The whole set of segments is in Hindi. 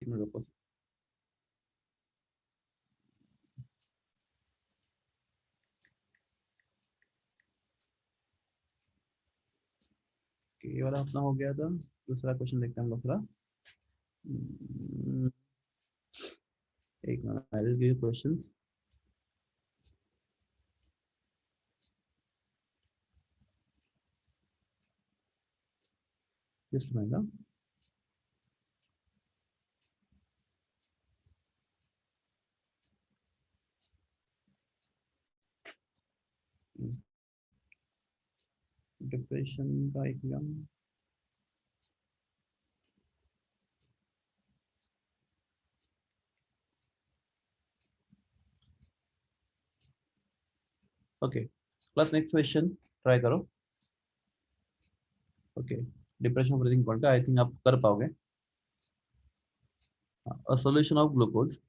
मिनट रुको। ये वाला अपना हो गया था। दूसरा क्वेश्चन देखते हैं हम लोग थोड़ा। एक minute, I will give questions. Just minute. Depression का exam. Okay, plus next question try करो। ओके, डिप्रेशन ब्रीदिंग पॉइंट का आई थिंक आप कर पाओगे। A solution of glucose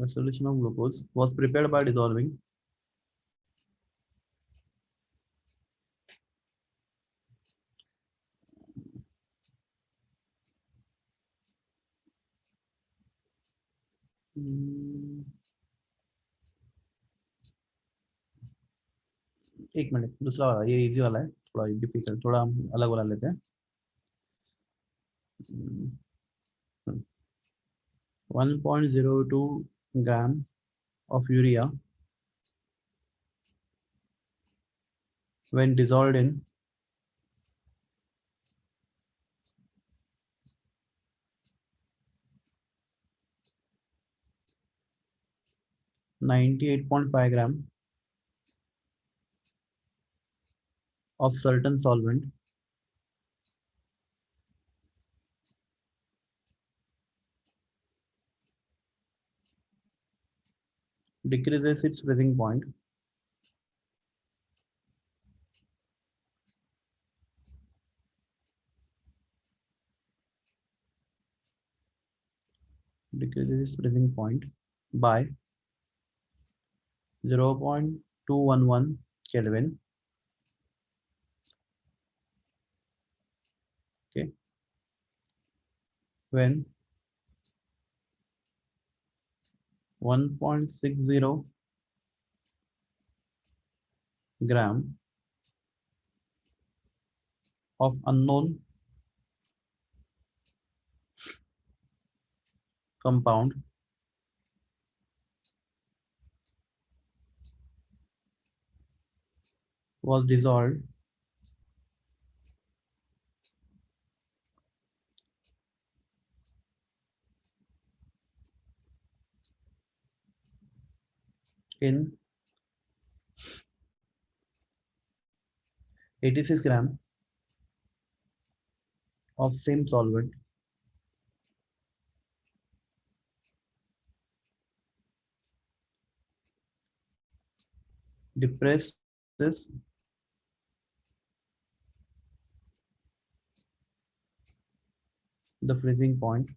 a solution of glucose was prepared by dissolving एक मिनट, दूसरा वाला ये इजी वाला है, थोड़ा डिफिकल्ट, थोड़ा हम अलग वाला लेते हैं। 1.02 gram of urea when dissolved in 98.5 gram of certain solvent decreases its freezing point by 0.211 Kelvin. Okay, when 1.60 gram of unknown compound was dissolved in 86 gram of same solvent depresses the freezing point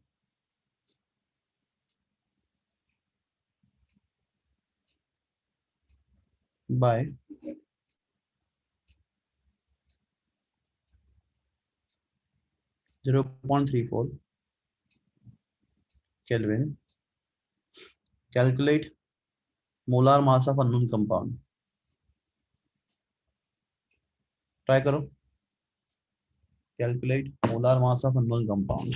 by 0.34 Kelvin. Calculate molar mass of unknown compound. Try करो. Calculate molar mass of unknown compound.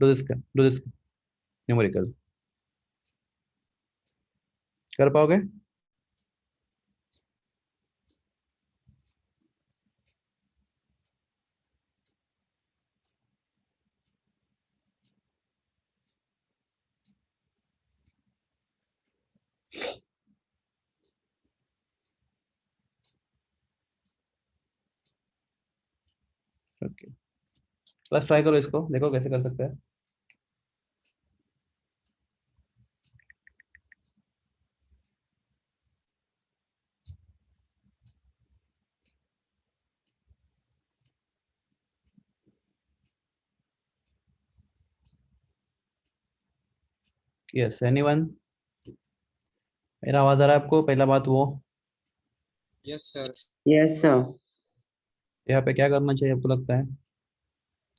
Do this numerical. कर पाओगे? ओके, बस ट्राई करो इसको, देखो कैसे कर सकते हैं। Yes anyone? मेरा आवाज आ रहा है आपको? पहला बात वो, यस सर। Yes sir. यहाँ पे क्या करना चाहिए आपको लगता है?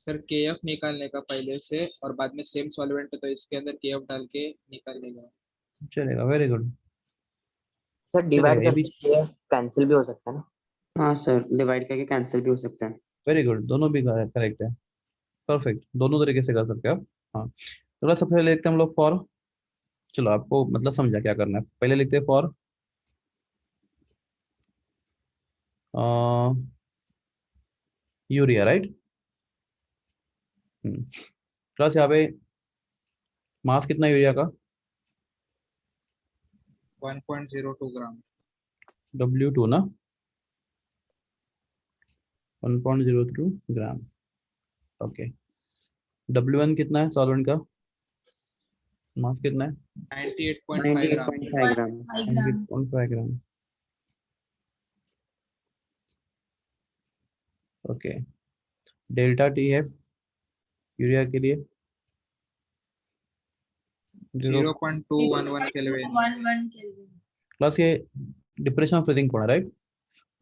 सर केएफ निकालने का पहले से, और बाद में सेम सॉल्वेंट है तो इसके अंदर केएफ डाल के निकालने का। चलेगा, वेरी गुड। सर डिवाइड चलेगा ये भी, करके कैंसिल भी हो सकता है ना? हाँ सर, डिवाइड करके कैंसिल भी हो सकता है। वेरी गुड, दोनों भी करेक्ट है। परफेक्ट, दोनों तरीके से कर सकते हैं आप। हाँ, थोड़ा सबसे पहले लिखते हैं हम लोग फॉर। चलो आपको मतलब समझा क्या करना है। पहले लिखते हैं फॉर यूरिया, राइट। प्लस यहाँ पे मास कितना है यूरिया का? 1.02 ग्राम। W2 ना, 1.02 ग्राम। ओके, W1 कितना है सॉल्वेंट का? मास कितना है? 98.5 gram. 98.5 gram. 98.5 gram. Okay, delta TF urea के लिए 0.211 केल्विन। प्लस ये depression of freezing point, right.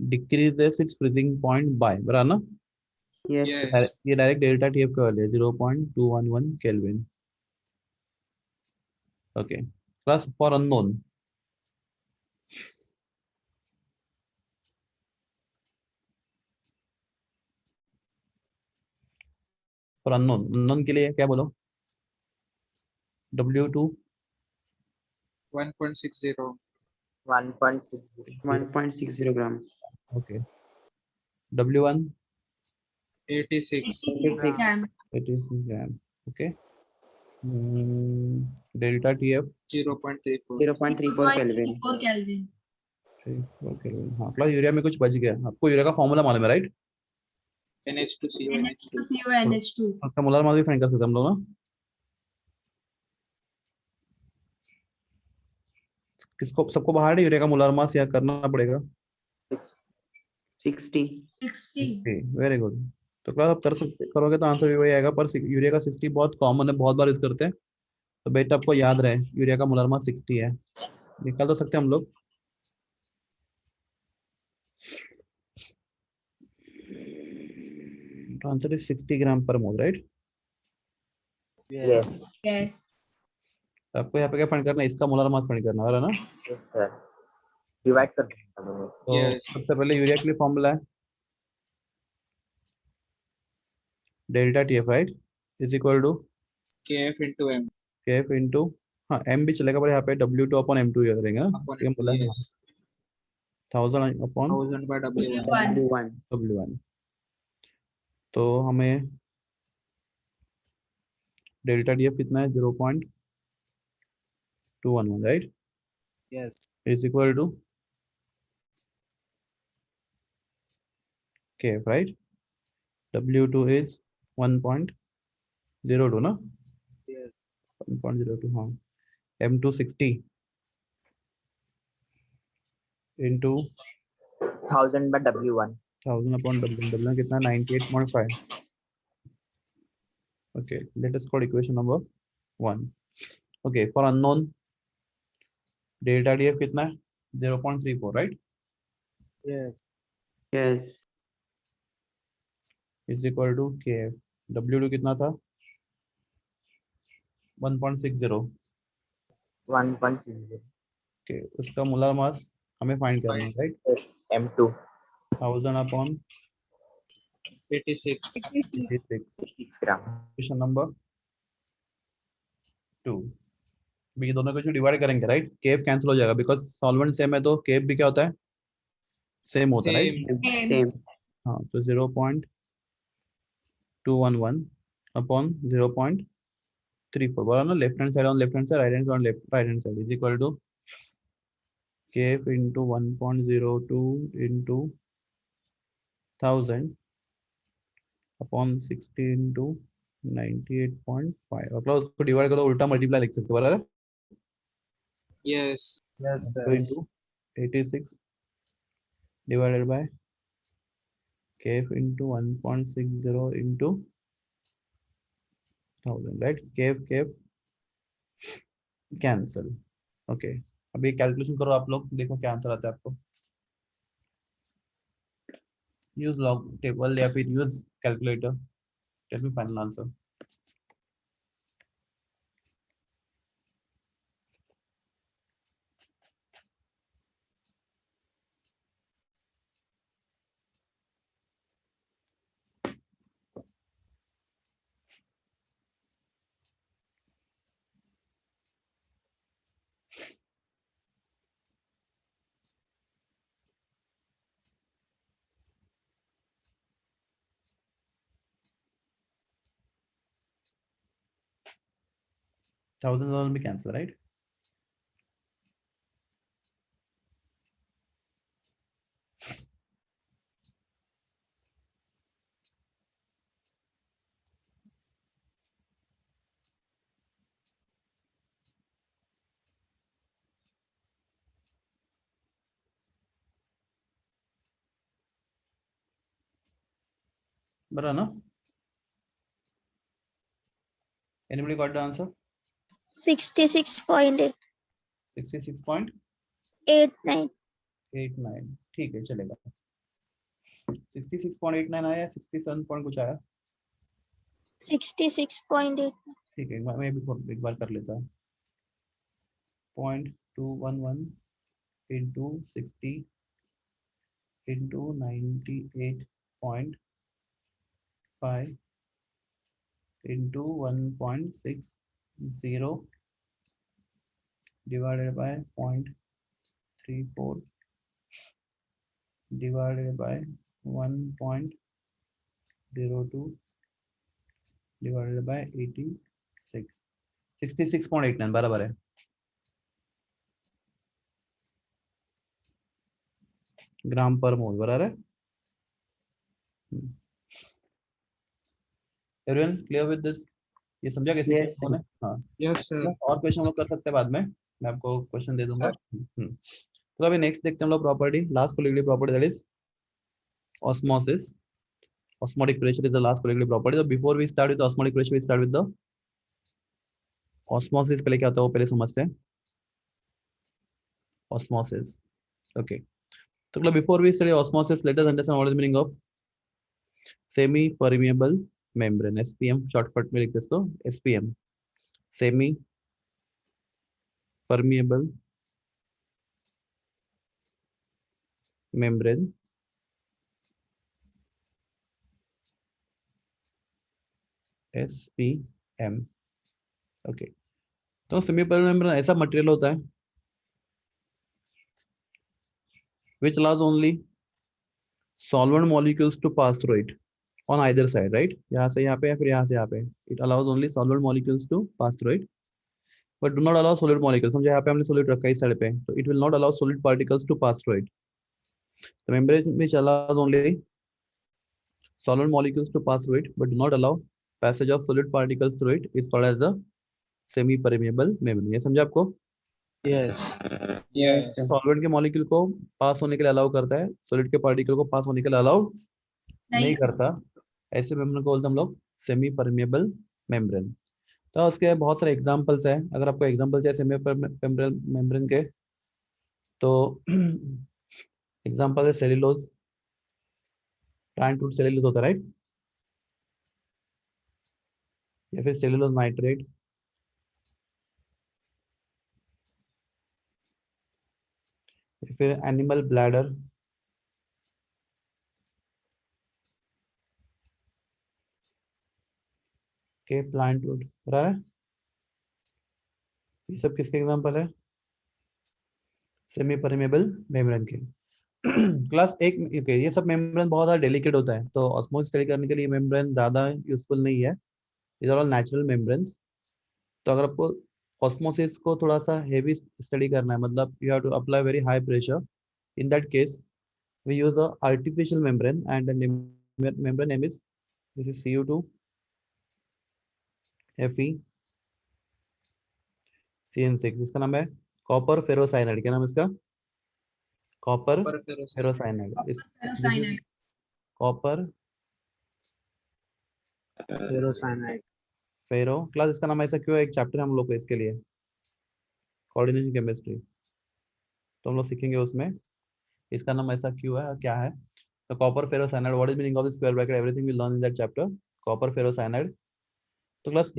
Decreases its freezing point by, बराबर ना। Yes Yes. सर। ये डायरेक्ट डेल्टा TF का वैल्यू है 0.211 kelvin. Okay, plus for unknown unknown के लिए क्या बोलो? W2 1.60। 1.60। 1.60 gram. Okay, W1 86। 86। 86 gram. Okay, delta TF 0.34। 0.34 kelvin. 4 kelvin. हाँ, प्लस यूरिया में कुछ बच गया। आपको यूरिया का फॉर्मूला मालूम है, राइट। NH2CO NH2। आपका मोलर मास भी फाइंड कर सकते हैं हम लोग ना। किसको, सबको बाहर है यूरिया का मोलर मास, या करना पड़ेगा? 60। Very good. तो क्लास आप कर सकते, करोगे तो आंसर भी वही आएगा, पर यूरिया का 60 बहुत कॉमन है, बहुत बार यूज करते हैं। तो बेटा आपको याद रहे यूरिया का मोलर मास 60 है, निकाल तो सकते हैं हम लोग। आंसर इज 60 ग्राम पर मोल, राइट। यस आपको यहाँ पे क्या फाइंड करना है? इसका मोलर मास फाइंड करना है ना। Yes sir. डिवाइड कर देंगे दोनों। तो Yes. सबसे पहले यूरिया के लिए फॉर्मूला है delta TF, right, is equal to KF into M KF into, हाँ M भी चलेगा, पर यहाँ पे W2 अपॉन M2 करेंगे ना। upon ये बोला है yes 1000 upon 1000 by W1। W1। W1। तो हमें डेल्टा TF कितना है? 0.211, right, Yes। Is equal to KF, right. W2 is 1.02 ना, Yes। 1.02, हाँ। M2 60 into 1000 by W1। 1000 upon W1 कितना? 98.5। Okay, let us call equation number 1. Okay, for unknown delta TF कितना है? 0.34, right, Yes। Yes. is equal to KF। W2 कितना था? 1.60। 1.60। Okay, उसका मोलर मास हमें फाइंड करना है, right. M2 1000 upon 86। 86। 6 gram. Question number 2। ये दोनों को जो डिवाइड करेंगे, राइट, केफ कैंसिल हो जाएगा, बिकॉज सॉल्वेंट सेम है, तो केफ भी क्या होता है? सेम होता है, राइट। Same। सेम। हाँ, तो 0.211 अपॉन 0.34, बोला ना, left hand side on left hand side, right hand side right hand side, is equal to K f into 1.02 into 1000 upon 60 into 98.5। मतलब उसको डिवाइड करो, उल्टा मल्टीप्लाई लिख सकते हो, बराबर। Yes। Yes sir। Into 86 divided by KF into 1.60 into 1000, right? KF cancel. Okay, अभी कैलकुलेशन करो आप लोग, देखो क्या आंसर आता है आपको। यूज लॉग टेबल या फिर use calculator, tell me final answer. $1000 भी कैंसिल, राइट? बराबर ना? Anybody got the answer? 66.89. 66.89, ठीक है चलेगा। 66.89 आया, 67 पॉइंट कुछ आया? 66.8. ठीक है, मैं भी एक बार कर लेता हूँ। 0.211 into 60 into 98.5 into 1.60 divided by 0.34 divided by 1.02 divided by 86, 66.89 बराबर है। ग्राम पर मोल बराबर है। Everyone clear with this? ये समझा कैसे Yes, किया sir. उन्होंने? हाँ, यस सर। और क्वेश्चन हम लोग कर सकते हैं बाद में, मैं आपको क्वेश्चन दे दूंगा। सर। तो अभी नेक्स्ट देखते हैं हम लोग property, last colligative property, that is osmosis. Osmotic pressure is the last collective property. So before we start with the osmotic pressure, we start with the osmosis. पहले क्या होता है वो पहले समझते हैं। Osmosis. Okay. So before we study osmosis, let us understand what is the meaning of semi-permeable membrane. SPM shortcut में लिखते हैं इसको SPM. Semi-permeable membrane. SPM. Okay. तो semi-permeable membrane ऐसा मटेरियल होता है which allows only solvent molecules to pass through it on either side, right? यहाँ से यहाँ पे या फिर यहाँ से यहाँ पे. It allows only solvent molecules to pass through it, but do not allow solid molecules. समझे, यहाँ पे हमने solid रखा है इस साइड पे, तो it will not allow solid particles to pass through it. The membrane which allows only solid molecules to pass through it, but do not allow passage of solid particles through it is called as the semi-permeable membrane. ये समझे आपको? Yes. यस सॉल्वेंट के मॉलिक्यूल को पास होने के लिए अलाउ करता है, सॉलिड के पार्टिकल को पास होने के लिए अलाउ नहीं करता। ऐसे मेम्ब्रेन को बोलते हैं हम लोग सेमी परमेबल मेम्ब्रेन। तो उसके बहुत सारे एग्जांपल्स हैं, अगर आपको एग्जांपल चाहिए सेमी परमेबल मेम्ब्रेन के तो एग्जांपल है सेल्यूलोज, प्लांट रूट सेल्यूलोज होता है, राइट? या फिर सेल्यूलोज नाइट्रेट, या फिर एनिमल ब्लैडर, के प्लांट रूट, बराबर है? ये सब किसके एग्जांपल है? सेमी परमेबल मेम्ब्रेन के। क्लास एक okay, ये सब मेम्ब्रेन बहुत ज़्यादा डेलिकेट होता है, तो ऑस्मोसिस स्टडी करने के लिए मेम्ब्रेन ज़्यादा यूजफुल नहीं है। Is all natural membranes. तो अगर आपको ऑस्मोसिस को थोड़ा सा हेवी स्टडी करना है, मतलब you have to apply very high pressure, in that case we use a artificial membrane and membrane name is this is Cu2 FeCN6। इसका नाम है कॉपर फेरोसाइनाइड। क्या नाम है इसका? कॉपर पर फिर उसे फेरोसाइनाइड। Copper Ferrocyanide. फेरो। क्लास इसका नाम ऐसा क्यों है? एक चैप्टर हम लोग को इसके लिए कोऑर्डिनेशन केमिस्ट्री, तो हम लोग सीखेंगे उसमें। इसका नाम ऐसा क्यों है, क्या है। तो copper ferrocyanide, what is meaning of the square bracket, everything will learn in that chapter. Copper ferrocyanide, तो class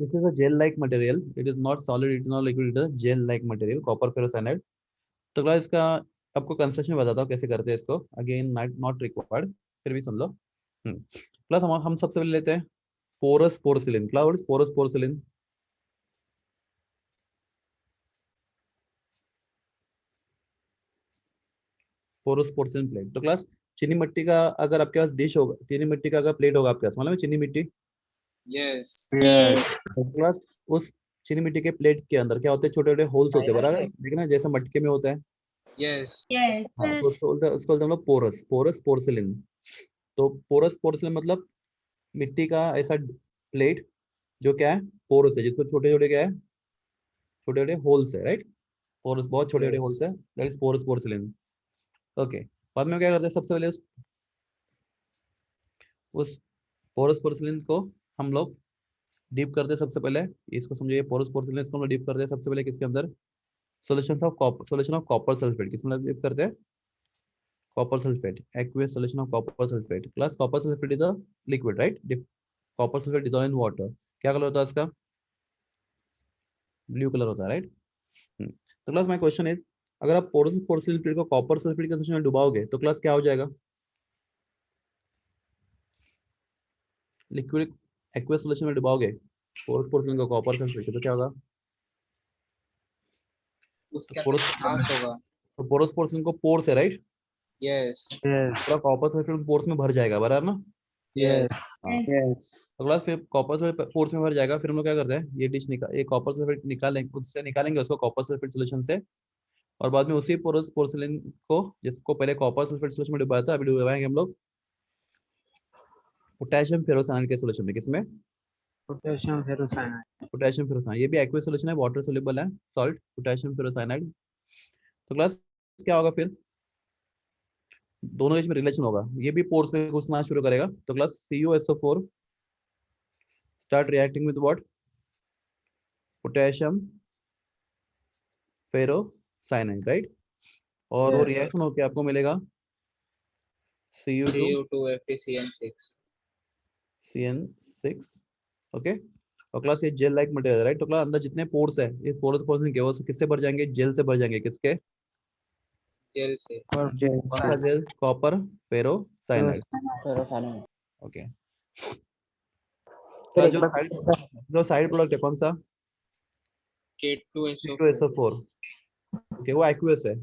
this is a gel like material, it is not solid, it is not liquid, it is a gel like material, copper ferrocyanide. तो क्लास इसका आपको कंस्ट्रक्शन बताता हूँ कैसे करते हैं इसको, अगेन नॉट रिक्वायर्ड, फिर भी सुन लो। क्लास हम सबसे पहले लेते हैं porous porcelain. Class what is porous porcelain? Porous porcelain plate. तो क्लास चीनी मिट्टी का अगर आपके पास डिश होगा, चीनी मिट्टी का अगर प्लेट होगा आपके पास, मतलब चीनी मिट्टी, Yes. तो क्लास उस चीनी मिट्टी के प्लेट के अंदर क्या होते हैं, छोटे छोटे होल्स होते हैं, बराबर, देखना जैसे मटके में होता है। Yes. हाँ, तो उसको बोलते हैं हम लोग पोरस, पोरस पोर्सिलिन। तो पोरस पोर्सिलिन मतलब मिट्टी का ऐसा प्लेट जो क्या है, पोरस है, जिसमें छोटे छोटे क्या है, छोटे छोटे होल्स है, राइट। पोरस बहुत छोटे छोटे होल्स Yes. है, that is porous porcelain. Okay, बाद में क्या करते हैं, सबसे पहले उस पोरस पोर्सिलिन को हम लोग डीप करते हैं। सबसे पहले इसको समझिए, पोरस पोर्सिलिन इसको हम लोग डीप करते हैं सबसे पहले किसके अंदर, सोल्यूशन ऑफ कॉपर सल्फेट, किसमें डीप करते हैं, copper sulphate, aqueous solution of copper sulphate. Class copper sulphate is a liquid, right. Copper sulphate dissolve in water, क्या कलर होता है इसका, ब्लू कलर होता है, राइट। तो क्लास माय क्वेश्चन इज, अगर आप पोरस पोर्सिलिन प्लेट को कॉपर सल्फेट के सॉल्यूशन में डुबाओगे तो क्लास क्या हो जाएगा, लिक्विड एक्वियस सॉल्यूशन में डुबाओगे पोरस पोर्सिलिन को कॉपर सल्फेट, तो क्या होगा, उसके अंदर पोरस, खास होगा। तो पोरस पोर्सिलिन को पोर्स है, राइट, Yes. पूरा कॉपर सल्फेट पोर्स में भर जाएगा, बराबर ना। Yes. हाँ, Yes. तो क्लास फिर कॉपर सल्फेट पोर्स में भर जाएगा, फिर हम लोग क्या करते हैं, ये डिश निकाल, ये कॉपर सल्फेट निकालेंगे, उससे निकालेंगे उसको कॉपर सल्फेट सॉल्यूशन से, और बाद में उसी पोरस पोर्सिलिन को, जिसको पहले कॉपर सल्फेट सॉल्यूशन में डुबाया था, अभी डुबाएंगे हम लोग पोटेशियम फेरोसाइनाइड के सॉल्यूशन में, किसमें, Potassium ferrocyanide. पोटेशियम फेरोसाइनाइड, ये भी एक्वियस सॉल्यूशन है, वाटर सोल्यूबल है, सॉल्ट पोटेशियम फेरोसाइनाइड। तो क्लास क्या होगा फिर, दोनों इसमें रिलेशन होगा, ये भी पोर्स में घुसना शुरू करेगा। तो class CuSO4 start reacting with what, potassium ferrocyanide, right, और वो Yes. रिएक्शन होकर आपको मिलेगा Cu2 Cu2 FeCN6. CN6, okay. और क्लास ये जेल लाइक मटेरियल, राइट। तो क्लास अंदर जितने पोर्स है, ये पोर्स के वो किससे भर जाएंगे, जेल से भर जाएंगे, किसके, जेल से। कौन सा gel, copper ferrocyanide, okay. Sir जो साइड प्रोडक्ट है कौन सा, K2SO4. C2SO4, ओके, वो एक्वियस है,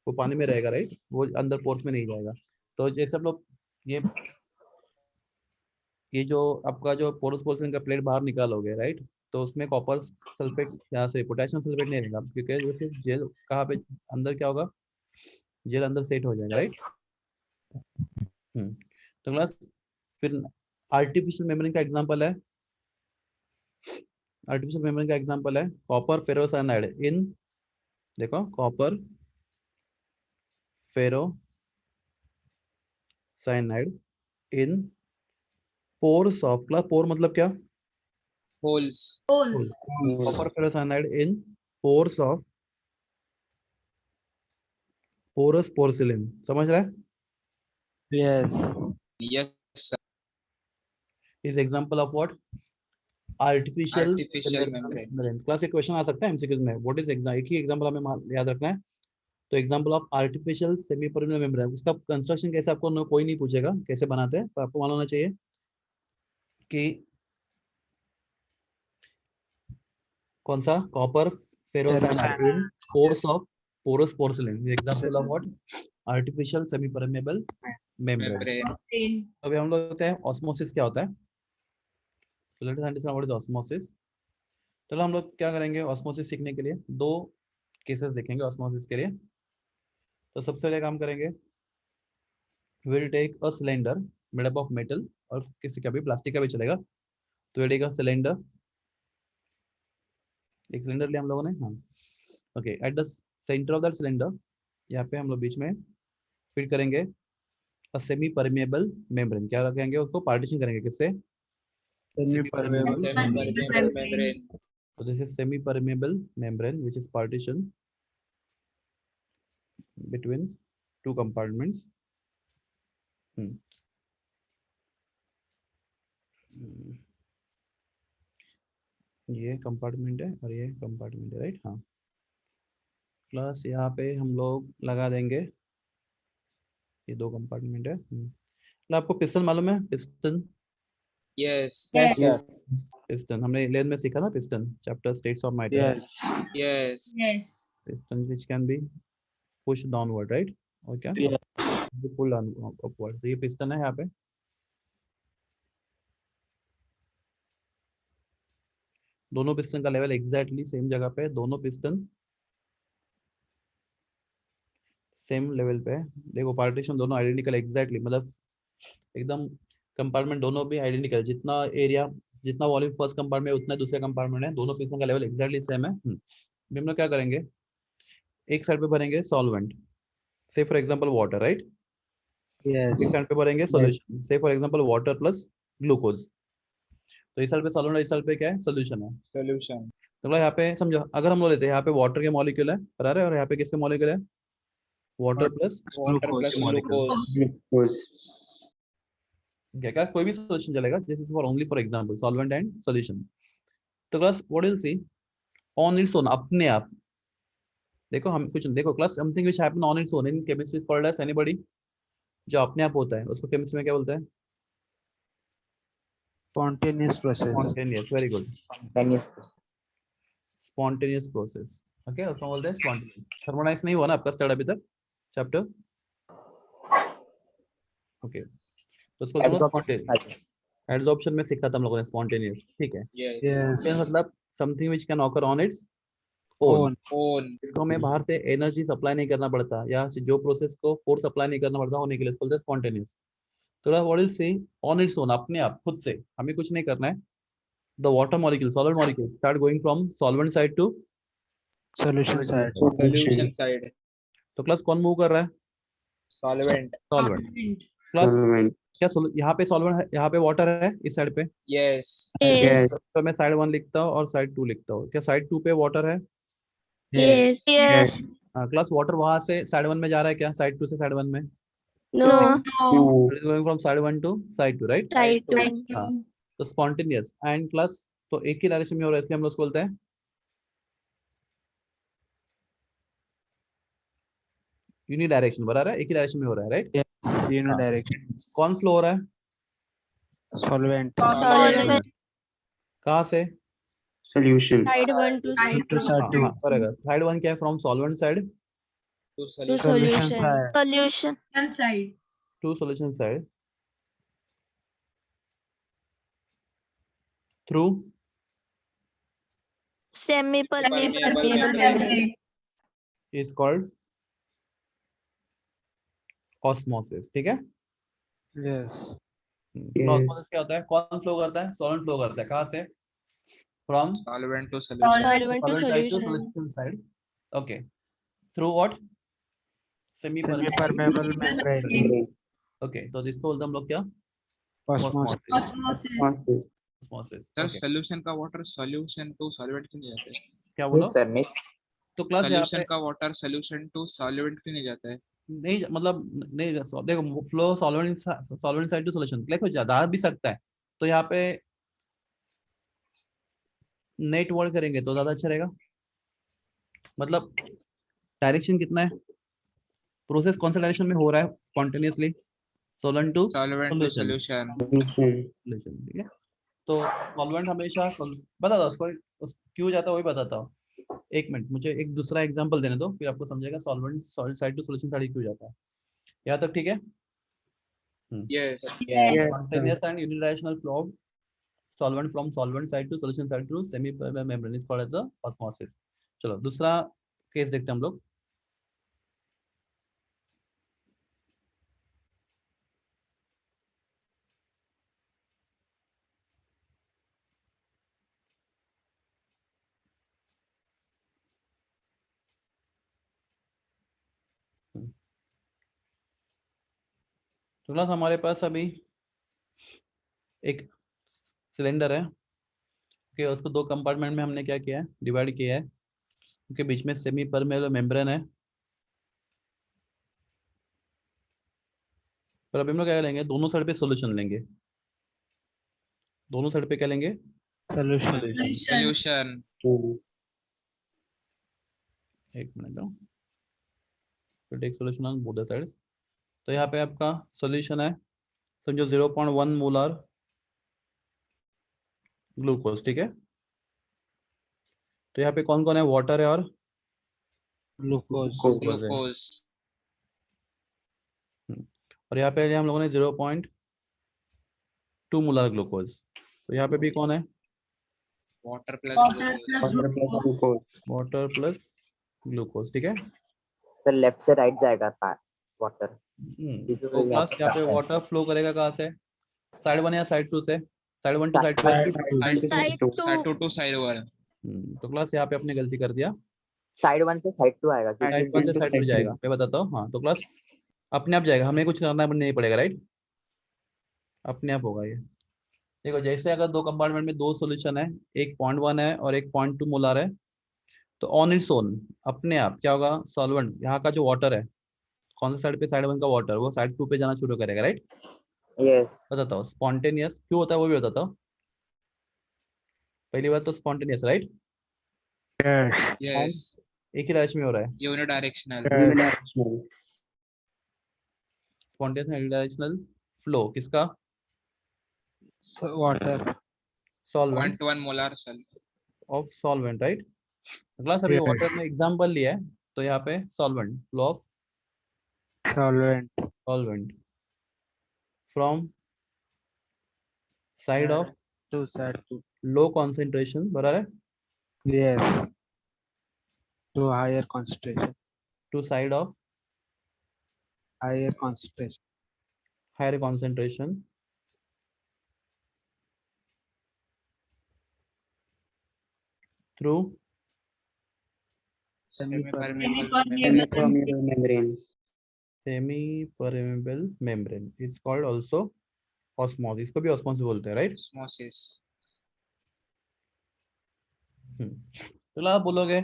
वो पानी में रहेगा, राइट, वो अंदर पोर्स में नहीं जाएगा। तो जैसे हम लोग ये जो आपका जो पोरस पोर्सिलिन का प्लेट बाहर निकालोगे, राइट, तो उसमें कॉपर सल्फेट, यहाँ से पोटेशियम सल्फेट नहीं रहेगा, क्योंकि जैसे जेल कहाँ पे अंदर क्या होगा, जेल अंदर सेट हो जाएगा, राइट। तो क्लास फिर आर्टिफिशियल मेम्ब्रेन का एग्जांपल है, आर्टिफिशियल मेम्ब्रेन का एग्जांपल है कॉपर फेरोसाइनाइड इन, देखो copper ferrocyanide in pores of, class pore मतलब क्या, Holes. Copper ferrocyanide in pores of porous porcelain, समझ रहा है, Yes. Yes, sir. Is example of what, artificial Artificial membrane. Membrane. Class एक क्वेश्चन आ सकता है एमसीक्यूज में, व्हाट इज एग्जाम, एक ही एग्जांपल हमें याद रखना है। तो example of artificial semi permeable membrane, उसका कंस्ट्रक्शन कैसे आपको कोई नहीं पूछेगा कैसे बनाते हैं, पर आपको मालूम होना चाहिए कि कौन सा, copper ferrocyanide in pores of porous porcelain, example of what, artificial semi permeable membrane. Membrane. अभी हम लोग देखते हैं ऑस्मोसिस क्या होता है, तो let us understand what is osmosis. चलो हम लोग क्या करेंगे, ऑस्मोसिस सीखने के लिए दो केसेस देखेंगे ऑस्मोसिस के लिए। तो सबसे पहले काम करेंगे, will take a cylinder made up of metal, और किसी का भी प्लास्टिक का भी चलेगा, तो टेक अ सिलेंडर, एक सिलेंडर लिया हम लोगों ने, हाँ, okay. At the centre of that cylinder, यहाँ पे हम लोग बीच में फिट करेंगे अ सेमी परमेबल मेम्ब्रेन, क्या रखेंगे उसको, पार्टीशन करेंगे, किससे, Semi permeable. Semi-permeable membrane. So this is semi-permeable membrane, which is partition between two compartments. ये कंपार्टमेंट है और ये कंपार्टमेंट है, राइट? हाँ, प्लस यहाँ पे हम लोग लगा देंगे, ये दो कंपार्टमेंट है। मतलब आपको पिस्टन मालूम है? Piston, Yes. Yes, sir. Piston हमने लेन में सीखा ना, piston chapter states of matter. Yes. Yes. Piston which can be pushed downward, right? और क्या Yes. पुल अपवर्ड। तो ये पिस्टन है यहाँ पे, दोनों पिस्टन का लेवल एग्जैक्टली सेम जगह पे, दोनों पिस्टन सेम लेवल पे है। देखो पार्टीशन दोनों आइडेंटिकल एग्जैक्टली, मतलब एकदम कंपार्टमेंट दोनों भी आइडेंटिकल, जितना एरिया जितना वॉल्यूम फर्स्ट कंपार्टमेंट उतना दूसरे कंपार्टमेंट है, दोनों पिस्टन का लेवल एग्जैक्टली सेम है। हम लोग क्या करेंगे, एक साइड पे भरेंगे सॉल्वेंट, से for example water, right? Yes. एक साइड पे भरेंगे सॉल्यूशन, से for example water plus glucose. तो इस साइड पे सॉल्वेंट, इस साइड पे क्या है? सॉल्यूशन है। Solution. तो मतलब यहाँ पे समझो, अगर हम लोग लेते हैं यहाँ पे वाटर के मॉलिक्यूल है बराबर है, और यहाँ पे किसके मॉलिक्यूल है? Water plus Water plus molecule. glucose. क्या कोई भी सॉल्यूशन चलेगा, this is for only for example solvent and solution. तो class what will see on its own, अपने आप देखो, हम कुछ देखो class, something which happen on its own in chemistry is called as anybody, जो अपने आप होता है उसको केमिस्ट्री में क्या बोलते हैं? Spontaneous process. Spontaneous, very good, Spontaneous. Spontaneous process. Okay, उसको बोलते हैं स्पॉन्टेनियस। थर्मोडायनेमिक्स नहीं हुआ ना आपका स्टार्ट अभी तक चैप्टर? ओके, तो उसको स्पॉन्टेनियस, एडसॉर्प्शन में सीखा था हम लोगों ने स्पॉन्टेनियस, ठीक है? Yes. Yes. मतलब something which can occur on it's Own. Own. इसको हमें बाहर से एनर्जी सप्लाई नहीं करना पड़ता, या जो प्रोसेस को फोर्स सप्लाई नहीं करना पड़ता होने के लिए, इसको बोलते हैं स्पॉन्टेनियस। तो what will say on its own, अपने आप खुद से, हमें कुछ नहीं करना है। The water molecule, solid molecule start going from solvent side to Solution side. Solution side. तो क्लास कौन मूव कर रहा है? Solvent. सॉल्वेंट। क्लास क्या यहाँ पे सॉल्वेंट है, यहाँ पे वाटर है इस साइड पे, Yes. तो मैं साइड 1 लिखता हूँ और साइड 2 लिखता हूँ। क्या साइड 2 पे वाटर है? Yes. Yes. हाँ, क्लास वाटर वहां से साइड 1 में जा रहा है क्या? साइड 2 से साइड 1 में, No. Going from side 1 to side 2, right? Side two. हाँ, तो स्पॉन्टेनियस एंड क्लास, तो एक ही डायरेक्शन में हो रहा है, इसलिए हम लोग उसको बोलते हैं यूनिडायरेक्शन। बराबर है, एक ही डायरेक्शन में हो रहा है, राइट? Yes. Unidirectional. कौन फ्लो हो रहा है? Solvent. Solvent. कहाँ से? Solution. Side one to side To two. side हाँ two. हाँ, करेगा। साइड 1 क्या है? From solvent side To To solution. Solution solution. side. side. To solution side through Semi-permeable Permeable membrane. Is called osmosis, ठीक है? Yes. ऑस्मोसिस क्या होता है? कौन फ्लो करता है? सॉल्वेंट फ्लो करता है। कहाँ से? From Solvent to solution. Solvent to solvent side to solution. Solution side. Okay, through what? Semi Semi-permeable membrane. Okay, तो जिसको बोलते हैं हम लोग क्या? Osmosis. Osmosis. Osmosis. Sir okay, solution का water solution to solvent क्यों नहीं जाता है? क्या बोलो? Yes, sir. Next. तो क्लास यहाँ Solution पे का water solution to solvent क्यों नहीं जाता है? नहीं, मतलब नहीं, देखो flow solvent side to solution, देखो जा भी सकता है। तो यहाँ पे नेट वर्ड करेंगे तो ज्यादा अच्छा रहेगा। मतलब डायरेक्शन कितना है, प्रोसेस कौन सा डायरेक्शन में हो रहा है spontaneously? Solvent to Solvent to solution. Solution, ठीक है? तो सॉल्वेंट हमेशा बता दो उसको क्यों जाता है, वही बताता हूँ। एक मिनट, मुझे एक दूसरा एग्जांपल देने दो, फिर आपको समझेगा solvent side to solution side क्यों जाता है। यहाँ तक ठीक है? Yes. Yes. Spontaneous and unidirectional flow of solvent from solvent side to solution side through semi-permeable membrane is called as the osmosis. चलो दूसरा केस देखते हैं हम लोग। तो क्लास हमारे पास अभी एक सिलेंडर है ओके, उसको दो कंपार्टमेंट में हमने क्या किया है, डिवाइड किया है, क्योंकि बीच में सेमी परमेबल मेम्ब्रेन है। पर अभी हम लोग क्या लेंगे, दोनों साइड पे सोल्यूशन लेंगे, दोनों साइड पे क्या लेंगे, Solution. सॉल्यूशन एक मिनट दो, तो take solution on both the sides. तो यहाँ पे आपका सोल्यूशन है, समझो 0.1 मोलर ग्लूकोज, ठीक है। तो यहाँ पे कौन कौन है, वाटर है और Glucose. ग्लूकोज है। ग्लूकोज और यहाँ पे हम लोगों ने 0.2 मोलर ग्लूकोज। तो यहाँ पे भी कौन है, water plus water plus glucose, ठीक है। सर लेफ्ट से राइट जाएगा वाटर। तो क्लास यहाँ पे वाटर फ्लो करेगा कहाँ से, साइड 1 या साइड 2 से, side 1 to side 2। Side two. Side to side one. तो क्लास यहाँ पे आपने गलती कर दिया, साइड 1 से साइड 2 आएगा साइड 1 से साइड 2 जाएगा, मैं बताता हूँ। हाँ, तो क्लास अपने आप जाएगा, हमें कुछ करना नहीं पड़ेगा, राइट, अपने आप होगा ये। देखो, जैसे अगर दो कंपार्टमेंट में दो सॉल्यूशन है, एक 0.1 है और एक 0.2 मोलर है, तो ऑन इट्स ओन अपने आप क्या होगा, सॉल्वेंट यहाँ का जो वाटर है, कौन सा साइड पे, साइड 1 का वाटर, वो साइड 2 पे जाना शुरू करेगा, राइट। यस बताता हूँ स्पॉन्टेनियस क्यों होता है, वो भी बताता हूँ। पहली बात तो स्पॉन्टेनियस, राइट, Yes. यस एक ही डायरेक्शन में हो रहा है, यूनिडायरेक्शनल स्पॉन्टेनियस डायरेक्शनल फ्लो किसका, So water. Solvent 0.1 molar sol of solvent, right. Class अभी Yes. वाटर में एग्जांपल लिया है, तो यहाँ पे solvent, flow of Solvent. Solvent from side of Two side two. Low concentration, बराबर है, Yes. To higher concentration. To side of Higher concentration. Higher concentration through semi permeable semi permeable membrane, it's called also osmosis, इसको भी ऑस्मोसिस बोलते हैं, राइट। ऑस्मोसिस। चलो आप बोलोगे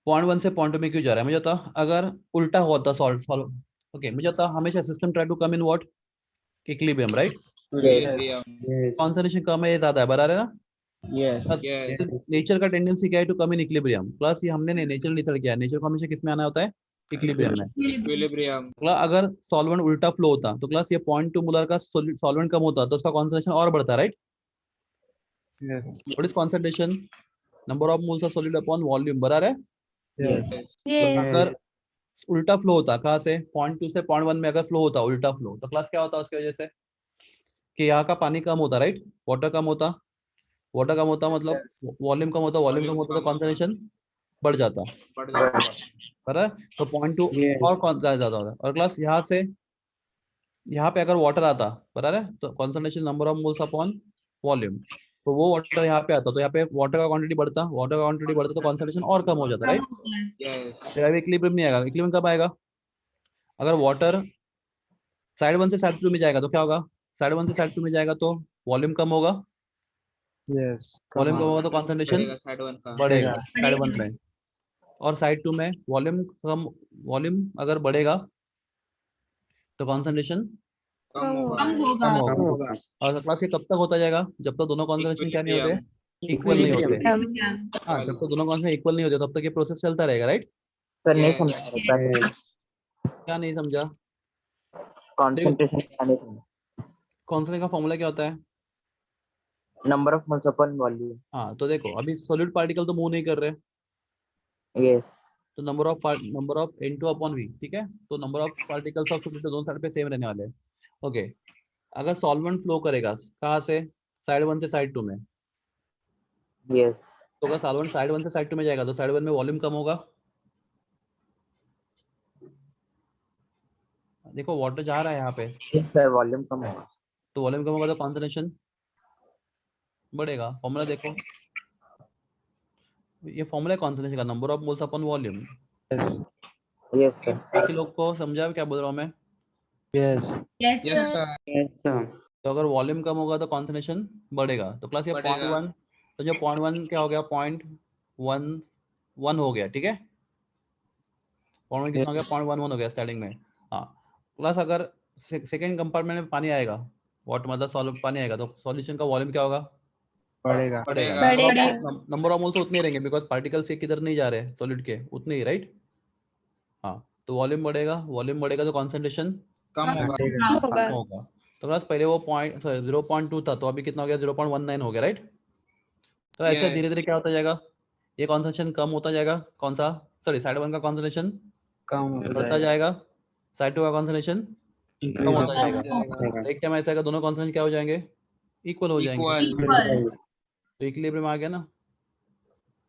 0.1 से 0.2 में क्यों जा रहा है, मुझे बताओ, अगर उल्टा होता सॉल्व ओके, मुझे बताओ, हमेशा system try to come in what, equilibrium, right. Concentration कम है, ये ज्यादा है, बराबर है ना। यस नेचर का टेंडेंसी क्या है, to come in equilibrium, plus ये हमने नहीं नेचर डिसाइड किया है, नेचर को हमेशा किस में आना होता है, इक्विलिब्रियम में। इक्विलिब्रियम क्लास अगर सॉल्वेंट उल्टा फ्लो होता तो क्लास ये 0.2 मोलर का सॉल्वेंट कम होता तो उसका कॉन्सेंट्रेशन और बढ़ता, right. Yes. What is concentration, number of moles of solid upon volume, बराबर है। Yes. Yes. अगर उल्टा फ्लो होता कहाँ से, 0.2 से 0.1 में अगर फ्लो होता उल्टा फ्लो, तो क्लास क्या होता उसकी वजह से कि यहाँ का पानी कम होता, राइट, वाटर कम होता, वाटर कम होता मतलब वॉल्यूम कम होता, वॉल्यूम कम होता तो कॉन्सेंट्रेशन बढ़ जाता, बढ़ जाएगा। बराबर। तो 0.2 और ज्यादा होता, और क्लास यहाँ से यहाँ पे अगर वाटर आता, बराबर है, तो concentration number of moles upon volume, तो वो वाटर यहाँ पे आता, तो यहाँ पे वाटर का क्वांटिटी बढ़ता, वाटर का क्वांटिटी बढ़ता तो कॉन्सेंट्रेशन और कम हो जाता, राइट। यस तो अभी इक्विलिब्रियम नहीं आएगा, इक्विलिब्रियम कब आएगा, अगर वाटर साइड 1 से साइड 2 में जाएगा तो क्या होगा, साइड 1 से साइड 2 में जाएगा तो वॉल्यूम कम होगा, Yes. वॉल्यूम कम होगा तो कॉन्सेंट्रेशन बढ़ेगा साइड वन का। बढ़ेगा साइड 1 में, और साइड 2 में वॉल्यूम कम, वॉल्यूम अगर बढ़ेगा तो कॉन्सेंट्रेशन कम होगा कम होगा। और क्लास ये कब तक होता जाएगा, जब तक दोनों कॉन्सेंट्रेशन क्या नहीं होते, इक्वल नहीं होते। हाँ, जब तक दोनों कॉन्सेंट्रेशन इक्वल नहीं होते तब तक ये प्रोसेस चलता रहेगा, राइट। सर नहीं Yes. समझा क्या नहीं समझा, कंसंट्रेशन का नहीं समझा। कॉन्सेंट्रेशन का फॉर्मूला क्या होता है, number of moles upon volume. हाँ, तो देखो अभी सॉलिड पार्टिकल तो मूव नहीं कर रहे, यस तो number of N2 upon V, ठीक है, तो number of particles of solid दोनों साइड पे सेम रहने वाले हैं। ओके, अगर सॉल्वेंट फ्लो करेगा कहाँ से, साइड 1 से साइड 2 में, यस तो अगर सॉल्वेंट साइड 1 से साइड 2 में जाएगा तो साइड 1 में वॉल्यूम कम होगा, देखो वाटर जा रहा है यहाँ पे, यस सर वॉल्यूम कम होगा। तो वॉल्यूम कम होगा तो कॉन्सेंट्रेशन बढ़ेगा। फॉर्मूला देखो, ये फॉर्मूला है कॉन्सेंट्रेशन का, number of moles upon volume. Yes. Yes sir बाकी लोग को समझा क्या बोल रहा हूँ मैं, Yes. यस सर तो अगर वॉल्यूम कम होगा तो कॉन्सेंट्रेशन बढ़ेगा, तो क्लास ये बढ़ेगा। 0.1 तो जो 0.1 क्या हो गया, 0.11 हो गया, ठीक है। 0.1 कितना हो गया, 0.11 हो गया स्टार्टिंग में। हाँ, प्लस अगर सेकेंड कंपार्टमेंट में पानी आएगा, वाट मतलब सॉल्व पानी आएगा, तो सॉल्यूशन का वॉल्यूम क्या होगा, बढ़ेगा। बढ़ेगा। नंबर ऑफ मोल्स उतने रहेंगे बिकॉज पार्टिकल्स एक किधर नहीं जा रहे सॉलिड के, उतने ही, राइट। हाँ, तो वॉल्यूम बढ़ेगा तो कॉन्सेंट्रेशन कम होगा। कम होगा। तो बस पहले वो 0.2 था, तो अभी कितना हो गया, 0.19 हो गया, राइट। तो ऐसे धीरे धीरे क्या होता जाएगा, ये कॉन्सेंट्रेशन कम होता जाएगा, कौन सा, सॉरी साइड 1 का कॉन्सेंट्रेशन कम बढ़ता जाएगा, साइड 2 का कॉन्सेंट्रेशन कम होता कम जाएगा। हो जाएगा। तो एक टाइम ऐसा आएगा, दोनों कॉन्सेंट्रेशन क्या हो जाएंगे, इक्वल हो जाएंगे। इक्वल। तो इक्विलिब्रियम आ गया ना,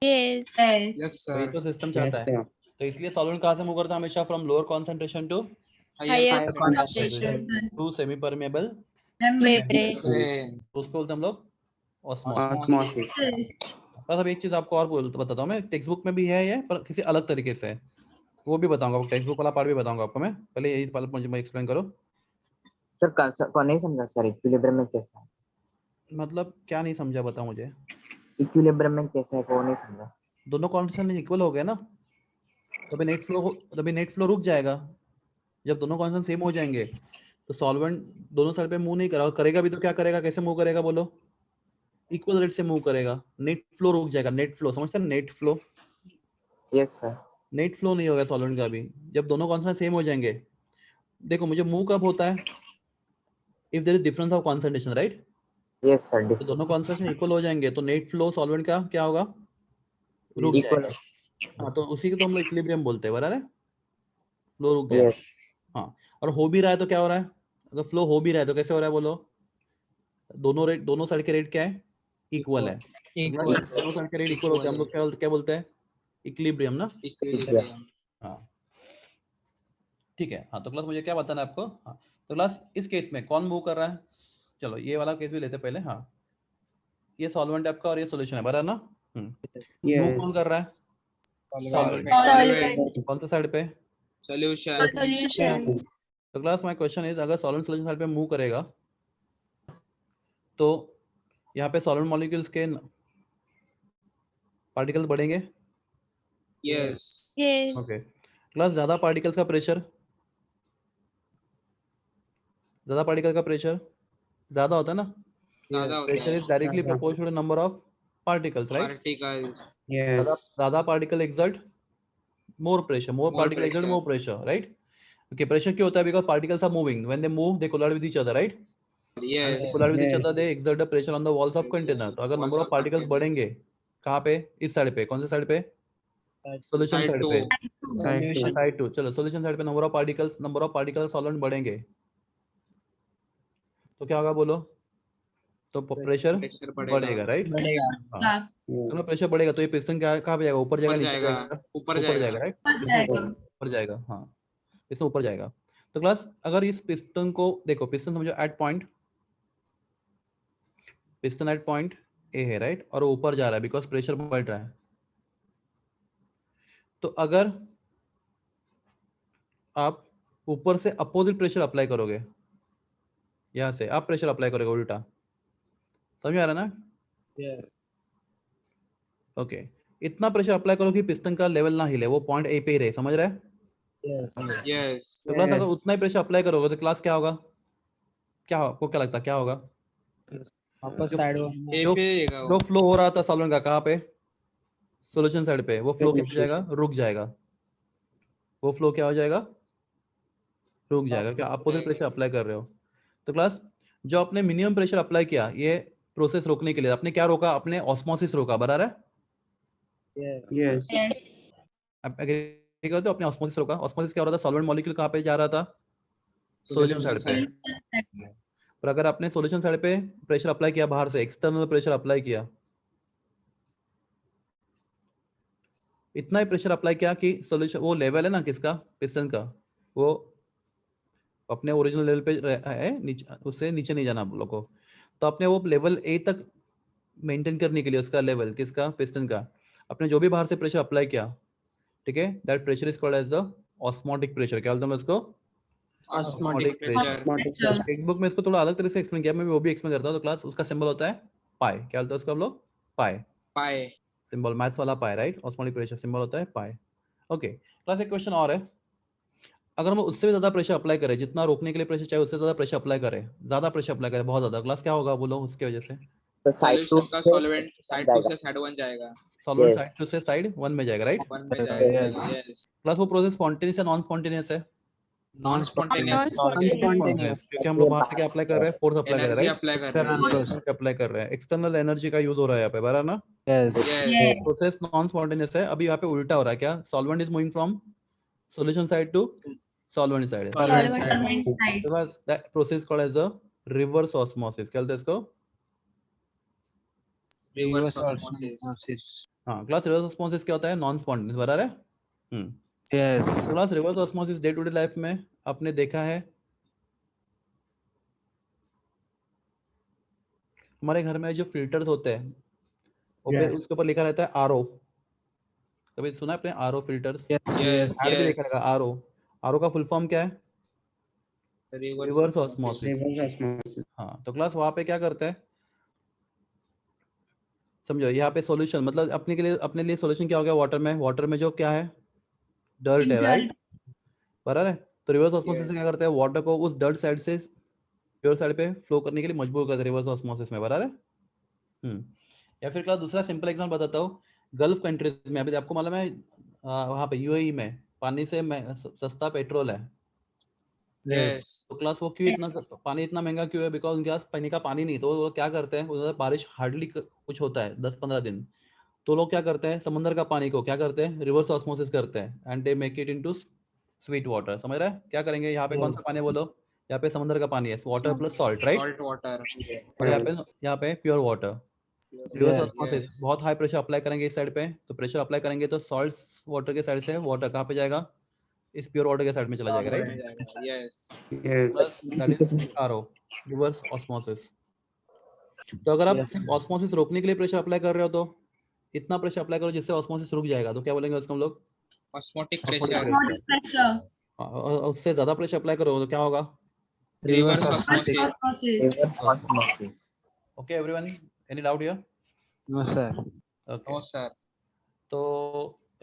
Yes. यस तो ये सर। तो सिस्टम चाहता है। तो इसलिए सॉल्वेंट कहाँ से मूव करता है हमेशा, from lower concentration to Higher concentration। concentration. To semi permeable, Membrane. तो उसको बोलते हैं हम लोग ऑस्मोसिस। Osmosis। बस अब एक चीज आपको और बताता हूँ मैं, टेक्स्ट बुक में भी है ये, पर किसी अलग तरीके से है, वो भी बताऊंगा, टेक्स्ट बुक वाला पार्ट भी बताऊंगा आपको मैं, पहले यही पार्ट मुझे एक्सप्लेन करो। सर कौन नहीं समझा सर, इक्विलिब्रियम में कैसा है? मतलब क्या नहीं समझा, बताओ मुझे। इक्विलिब्रियम में कैसा है वो नहीं समझा। दोनों कॉन्स्टेंट इक्वल हो गए ना, तभी नेट फ्लो रुक जाएगा। जब दोनों कॉन्स्टेंट सेम हो जाएंगे तो सॉल्वेंट दोनों साइड पे मूव नहीं करेगा भी, तो क्या करेगा, कैसे मूव करेगा बोलो, इक्वल रेट से मूव करेगा, नेट फ्लो रुक जाएगा। नेट फ्लो समझते हैं, net flow, yes sir. Net flow नहीं होगा सॉल्वेंट का भी, जब दोनों कॉन्स्टेंट सेम हो जाएंगे। देखो मुझे मूव कब होता है, if there is difference of concentration, right. Yes sir, तो दोनों कॉन्सेंट्रेशन इक्वल हो जाएंगे तो नेट फ्लो सॉल्वेंट का क्या होगा, रुक इक्वल। जाएगा। हाँ, तो उसी को तो हम लोग इक्विलिब्रियम बोलते हैं, बराबर है, फ्लो रुक गया। यस। हाँ, और हो भी रहा है तो क्या हो रहा है, अगर फ्लो हो भी रहा है तो कैसे हो रहा है बोलो, दोनों साइड के रेट क्या है, इक्वल है। इक्वल। दोनों साइड के रेट इक्वल होते हैं, हम लोग क्या बोलते हैं, इक्विलिब्रियम ना। इक्विलिब्रियम। हाँ ठीक है। हाँ, तो क्लास मुझे क्या बताना है आपको। हाँ, तो क्लास इस केस में कौन मूव कर रहा है, चलो ये वाला केस भी लेते हैं पहले। हाँ, ये सॉल्वेंट है आपका और ये सॉल्यूशन है, बराबर ना। मूव कौन कर रहा है, सॉल्वेंट। कौन सा साइड पे, सॉल्यूशन। Solution. तो क्लास माय क्वेश्चन इज, अगर सॉल्वेंट सॉल्यूशन साइड पे मूव करेगा तो यहाँ पे सॉल्वेंट मॉलिक्यूल्स के पार्टिकल्स बढ़ेंगे। यस। Yes. ओके, क्लास ज्यादा पार्टिकल्स का प्रेशर, ज्यादा होता है ना, ज्यादा होता प्रेशर है। Is directly proportional to number of particles, right. Particles. ज्यादा particle exert more pressure, more More particle exert pressure. More pressure, right. Okay, pressure क्यों होता है, because particles are moving, when they move they collide with each other, right. Yes. They collide with each other, they exert the pressure on the walls of container। तो अगर नंबर ऑफ पार्टिकल्स बढ़ेंगे कहाँ पे, इस साइड पे, कौन से साइड पे, सॉल्यूशन Side साइड two। पे, साइड 2, चलो सॉल्यूशन साइड पे नंबर ऑफ पार्टिकल्स सॉल्वेंट बढ़ेंगे तो क्या होगा बोलो, तो प्रेशर प्रेशर बढ़ेगा, राइट। हाँ, तो प्रेशर बढ़ेगा तो ये पिस्टन कहाँ पे जाएगा, ऊपर जाएगा, ऊपर नीचे जाएगा। जाएगा, ऊपर ऊपर जाएगा, जाएगा। राइट, ऊपर जाएगा। हाँ, इसमें ऊपर जाएगा। तो क्लास अगर इस पिस्टन को देखो, पिस्टन समझो at point, piston at point A है, राइट, और ऊपर जा रहा है बिकॉज प्रेशर बढ़ रहा है। तो अगर आप ऊपर से अपोजिट प्रेशर अप्लाई करोगे, यहाँ से आप प्रेशर अप्लाई करोगे उल्टा, समझ आ रहा है ना। ओके, इतना प्रेशर अप्लाई करो कि पिस्टन का लेवल ना हिले, वो पॉइंट ए पे ही रहे, समझ रहे हैं। यस। तो क्लास अगर उतना ही प्रेशर अप्लाई करोगे तो क्लास क्या होगा, क्या आपको क्या लगता है क्या होगा, वापस जो- साइड ए जो पे रहेगा जो वो। फ्लो हो रहा था सॉल्वेंट का कहाँ पे, सॉल्यूशन साइड पे, वो फ्लो क्या हो जाएगा, रुक जाएगा, वो फ्लो क्या हो जाएगा, रुक जाएगा। क्या अपोजिट प्रेशर अप्लाई कर रहे हो। तो क्लास जो आपने मिनिमम प्रेशर अप्लाई किया, ये प्रोसेस रोकने के लिए आपने क्या रोका, आपने ऑस्मोसिस रोका, बराबर है। यस आप एग्री करते हो, अपने ऑस्मोसिस रोका। ऑस्मोसिस क्या हो रहा था, सॉल्वेंट मॉलिक्यूल कहाँ पे जा रहा था, सॉल्यूशन साइड पे। पर अगर आपने सॉल्यूशन साइड पे प्रेशर अप्लाई किया, बाहर से एक्सटर्नल प्रेशर अप्लाई किया, इतना ही प्रेशर अप्लाई किया कि सॉल्यूशन, वो लेवल है ना किसका, पिस्टन का, वो अपने ओरिजिनल लेवल पे है, नीचे, उससे नीचे नहीं जाना आप लोग को। तो अपने वो लेवल ए तक मेंटेन करने के लिए, उसका लेवल किसका, पिस्टन का, अपने जो भी बाहर से प्रेशर अप्लाई किया, ठीक है, that pressure is called as the osmotic pressure. क्या बोलते हैं उसको, ऑस्मोटिक प्रेशर। टेक्स्ट बुक में इसको थोड़ा अलग तरह से एक्सप्लेन किया, मैं वो भी एक्सप्लेन करता हूँ। तो क्लास उसका सिंबल होता है पाई, क्या बोलते हैं उसको हम लोग, पाई, पाए। सिंबल मैथ्स वाला पाई, राइट? ऑस्मोटिक प्रेशर सिंबल होता है पाई। ओके क्लास, एक क्वेश्चन और है। अगर हम उससे भी ज्यादा प्रेशर अप्लाई करें, जितना रोकने के लिए प्रेशर चाहिए उससे ज्यादा प्रेशर अप्लाई करें, ज्यादा प्रेशर अप्लाई करें, बहुत ज्यादा, क्लास क्या होगा बोलो उसकी वजह से? तो साइड टू सॉल्यूशन का से सॉल्वेंट साइड 2 जाएगा। से साइड 1 जाएगा, सॉल्वेंट Yes. साइड 2 से साइड 1 में जाएगा, राइट? 1 में Yes. जाएगा। Yes. यस। प्लस वो प्रोसेस स्पॉन्टेनियस या नॉन स्पॉन्टेनियस है? Non spontaneous Non-spontaneous. क्योंकि हम लोग बाहर से क्या अप्लाई कर रहे हैं? फोर्स अप्लाई कर रहे एनर्जी हैं, अप्लाई कर रहे हैं। External अप्लाई कर रहे हैं, एक्सटर्नल एनर्जी का यूज हो रहा है यहाँ पे, बराबर ना? Yes. यस। प्रोसेस नॉन स्पॉन्टेनियस है। अभी यहाँ पे उल्टा हो रहा है, क्या? Solvent is moving from solution side to solvent side. Solvent Solvent side. तो बस that process called as a reverse osmosis. क्या बोलते हैं इसको? रिवर्स Reverse ऑस्मोसिस। osmosis. हाँ क्लास, रिवर्स ऑस्मोसिस क्या होता है? नॉन स्पॉन्टेनियस, बराबर है? Yes. तो class, reverse osmosis day to day life में आपने देखा है, हमारे घर में जो फिल्टर्स होते हैं वो पे Yes. उसके ऊपर लिखा रहता है आरओ। कभी सुना है आपने RO filters? Yes. Yes add भी देखा यस। रहेगा आरओ। आरओ का फुल फॉर्म क्या है? Reverse reverse osmosis. ऑस्मोसिस। हाँ तो क्लास वहाँ पे क्या करते हैं, समझो यहाँ पे सॉल्यूशन मतलब अपने लिए सॉल्यूशन क्या हो गया? वाटर में, वाटर में जो क्या है? डर्ट है, राइट? बराबर है? तो रिवर्स ऑस्मोसिस से क्या करते हैं? वाटर को उस डर्ट साइड से प्योर साइड पे फ्लो करने के लिए मजबूर करते हैं रिवर्स ऑस्मोसिस में, बराबर है? या फिर क्लास दूसरा सिंपल एग्जांपल बताता हूँ। गल्फ कंट्रीज में अभी आपको मालूम है, वहाँ पे यूएई में पानी से सस्ता पेट्रोल है। यस। तो क्लास वो क्यों इतना पानी इतना महंगा क्यों है? बिकॉज उनके पास पीने का पानी नहीं, तो वो क्या करते हैं, उधर बारिश हार्डली कुछ होता है 10-15 दिन, तो लोग क्या करते हैं, समंदर का पानी को क्या करते हैं? रिवर्स ऑस्मोसिस करते हैं and they make it into sweet water. समझ रहे हैं क्या करेंगे? यहाँ पे कौन सा पानी है बोलो? यहाँ पे समंदर का पानी है, water plus salt, right? Salt water. और यहाँ पे pure water. Reverse Yes. Osmosis, बहुत हाई प्रेशर अप्लाई करेंगे इस साइड पे, तो प्रेशर अप्लाई करेंगे तो सॉल्ट वाटर के साइड से वाटर कहाँ पे जाएगा? इस प्योर वाटर के साइड में चला जाएगा, में राइट? जाएगा। यस। बस that is RO, reverse osmosis. तो अगर आप Yes. सिर्फ ऑस्मोसिस रोकने के लिए प्रेशर अप्लाई कर रहे हो तो इतना प्रेशर अप्लाई करो जिससे ऑस्मोसिस रुक जाएगा, तो क्या बोलेंगे उसको हम लोग? Osmotic Osmotic pressure. pressure। और उससे ज्यादा प्रेशर अप्लाई करो तो क्या होगा? Reverse Reverse osmosis. osmosis. Reverse osmosis. Okay everyone, any doubt here? No sir. Okay, no sir. तो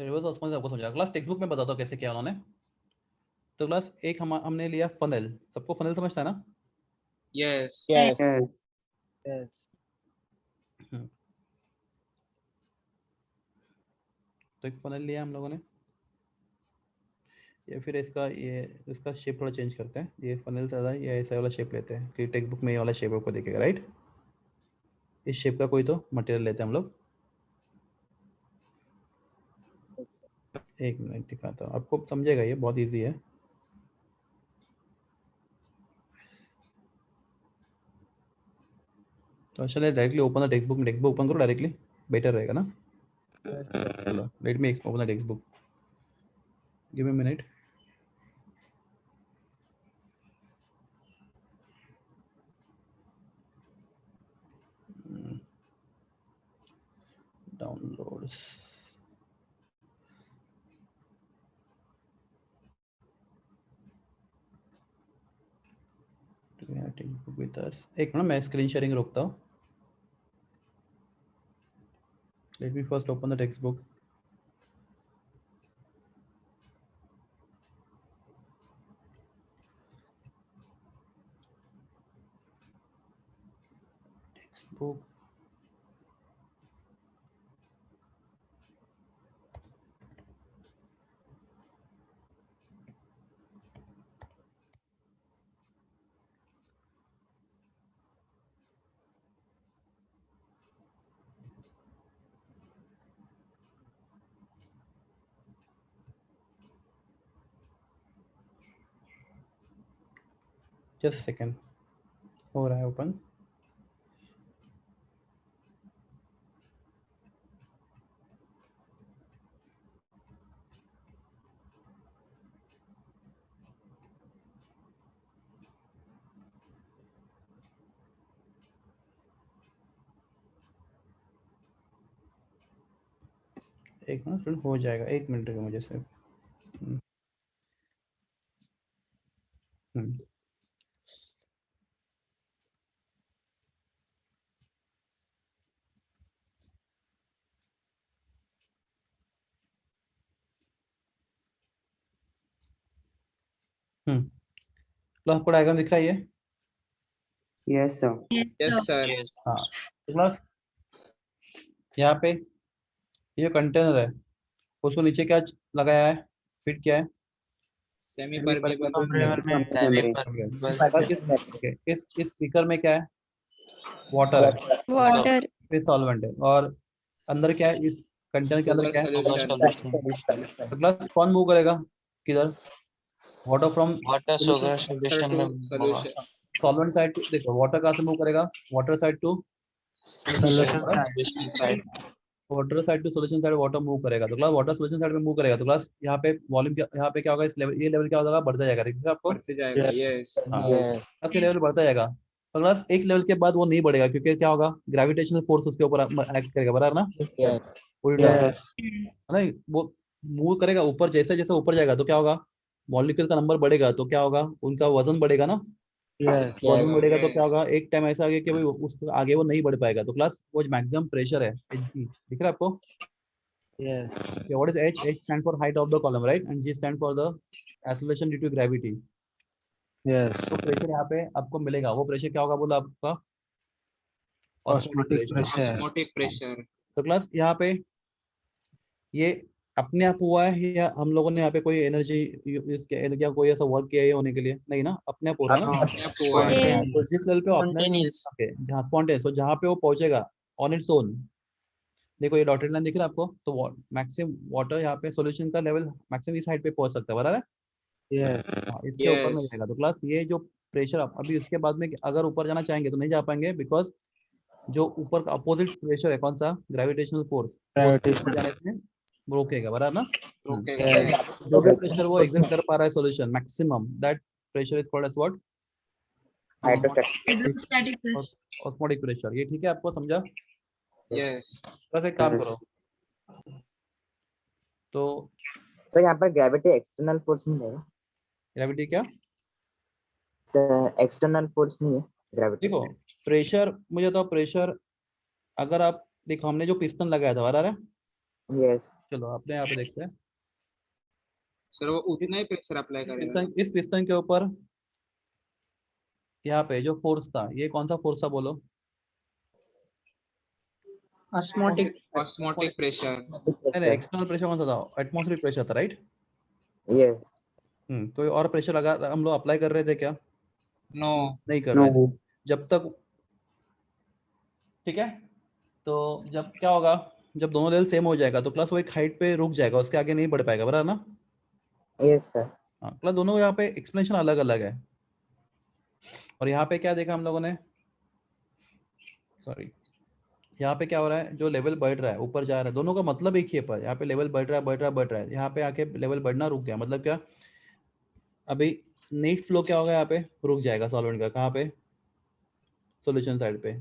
रिवर्स ऑस्मोसिस आपको समझा। क्लास टेक्स्ट बुक में बताता हूँ कैसे किया उन्होंने। तो क्लास एक हमने लिया फनल, सबको फनल समझता है ना? यस। Yes. Yes. तो एक फनल लिया हम लोगों ने, या फिर इसका शेप थोड़ा चेंज करते हैं। ये फनल ज़्यादा ये ऐसा वाला शेप लेते हैं कि टेक्स्ट बुक में ये वाला शेप आपको दिखेगा, राइट? इस शेप का कोई तो मटेरियल लेते हैं हम लोग। एक मिनट दिखाता हूँ आपको, समझेगा, ये बहुत इजी है। तो चलिए directly open the text book, text book open करो डायरेक्टली, बेटर रहेगा ना? चलो let me open the text book, give me minute. Downloads, text book with us. एक मिनट मैं स्क्रीन शेयरिंग रोकता हूँ। Let me first open the text book. Text book, just second, हो रहा है ओपन। एक मिनट फ्रेंड, हो जाएगा, एक मिनट का मुझे सिर्फ। हम्म। क्लास आपको डायग्राम दिख रहा है ये? Yes, sir. Yes sir. हाँ, तो क्लास यहाँ पे ये कंटेनर है, उसको नीचे क्या लगाया है, फिट किया है? सेमी परमेबल ओके, इस स्पीकर में क्या है? वाटर है, water, इस सॉल्वेंट है, और अंदर क्या है, इस कंटेनर के अंदर क्या है? तो क्लास कौन मूव करेगा किधर? Water from solution solvent side to, देखो वाटर कहाँ से मूव करेगा? Water side to Solution side. Side. Water side to solution side water move करेगा, तो क्लास वाटर सोल्यूशन साइड में मूव करेगा, तो क्लास यहाँ पे वॉल्यूम यहाँ पे क्या होगा, इस लेवल, ये लेवल क्या हो जाएगा, बढ़ता जाएगा, देखिए आपको? बढ़ते जाएगा। यस हाँ, Yes. क्लास ये लेवल बढ़ता जाएगा, तो क्लास एक लेवल के बाद वो नहीं बढ़ेगा, क्योंकि क्या होगा, ग्रेविटेशनल फोर्स उसके ऊपर एक्ट करेगा, बराबर ना? Yes. उल्टा Yes. है ना, वो मूव करेगा ऊपर, जैसे जैसे ऊपर जाएगा तो क्या होगा, मॉलिक्यूल का नंबर बढ़ेगा, तो क्या होगा, उनका वजन बढ़ेगा ना, Yes. वॉल्यूम बढ़ेगा, तो क्या Yes. होगा, एक टाइम ऐसा आ गया कि भाई उस आगे वो नहीं बढ़ पाएगा, तो क्लास वो मैक्सिमम प्रेशर है Hg, दिख रहा है आपको? Yes. What is H? H stand for height of the column, right? And G stand for the acceleration due to gravity. Yes. तो प्रेशर यहाँ पे आपको मिलेगा, वो प्रेशर क्या होगा बोला आपका? Osmotic pressure. Osmotic pressure. तो क्लास यहाँ पे ये अपने आप हुआ है या हम लोगों ने यहाँ पे कोई एनर्जी या कोई ऐसा वर्क किया है होने के लिए? नहीं ना, अपने आप हो रहा है ना। अपने आप हुआ है। Yes. तो जिस लेवल पे वो अपने जहाँ स्पॉन्टेनियस, तो जहाँ पे वो पहुंचेगा ऑन इट्स ओन, देखो ये डॉटेड लाइन दिख रहा है आपको, तो मैक्सिमम वाटर यहाँ पे सॉल्यूशन का लेवल मैक्सिमम इस हाइट पे पहुंच सकता है, बराबर है? Yes. हाँ, इसके ऊपर में Yes. जाएगा, तो क्लास ये जो प्रेशर अभी इसके बाद में अगर ऊपर जाना चाहेंगे तो नहीं जा पाएंगे, बिकॉज जो ऊपर का अपोजिट प्रेशर है, कौन सा? Gravitational force, Gravitational. जाने से रोकेगा, बराबर ना? रोकेगा। Yes. Yes. जो भी प्रेशर वो एग्जिस्ट कर पा रहा है solution maximum, that pressure is called as what? Hydrostatic pressure. Osmotic pressure. ये ठीक है, आपको समझा? Yes. बस एक काम करो, तो तो यहाँ पर ग्रेविटी एक्सटर्नल फोर्स नहीं है, ग्रेविटी क्या? एक्सटर्नल फोर्स नहीं है ग्रेविटी। देखो प्रेशर, मुझे तो प्रेशर, अगर आप देखो हमने जो पिस्टन लगाया था, बराबर है? यस चलो अपने यहाँ पे देखते हैं, सर वो उतना ही प्रेशर अप्लाई करेगा। इस पिस्टन के ऊपर यहाँ पे जो फोर्स था, ये कौन सा फोर्स था बोलो? Osmotic. Osmotic pressure. नहीं, एक्सटर्नल प्रेशर कौन सा था? एटमॉस्फेरिक प्रेशर था, राइट? यस कोई और प्रेशर लगा हम लोग अप्लाई कर रहे थे क्या? नो। नहीं कर रहे थे जब तक, ठीक है? तो जब क्या होगा, जब दोनों लेवल सेम हो जाएगा तो क्लास वो एक हाइट पे रुक जाएगा, उसके आगे नहीं बढ़ पाएगा, बराबर ना? Yes sir. हाँ, क्लास दोनों यहाँ पे एक्सप्लेनेशन अलग अलग है, और यहाँ पे क्या देखा हम लोगों ने, सॉरी, यहाँ पे क्या हो रहा है, जो लेवल बढ़ रहा है, ऊपर जा रहा है, दोनों का मतलब एक ही है, पर यहाँ पे लेवल बढ़ रहा है, बढ़ रहा है, बढ़ रहा है, यहाँ पे आके लेवल बढ़ना रुक गया, मतलब क्या, अभी नेट फ्लो क्या होगा, यहाँ पे रुक जाएगा सॉल्वेंट का, कहाँ पे? सॉल्यूशन साइड पे,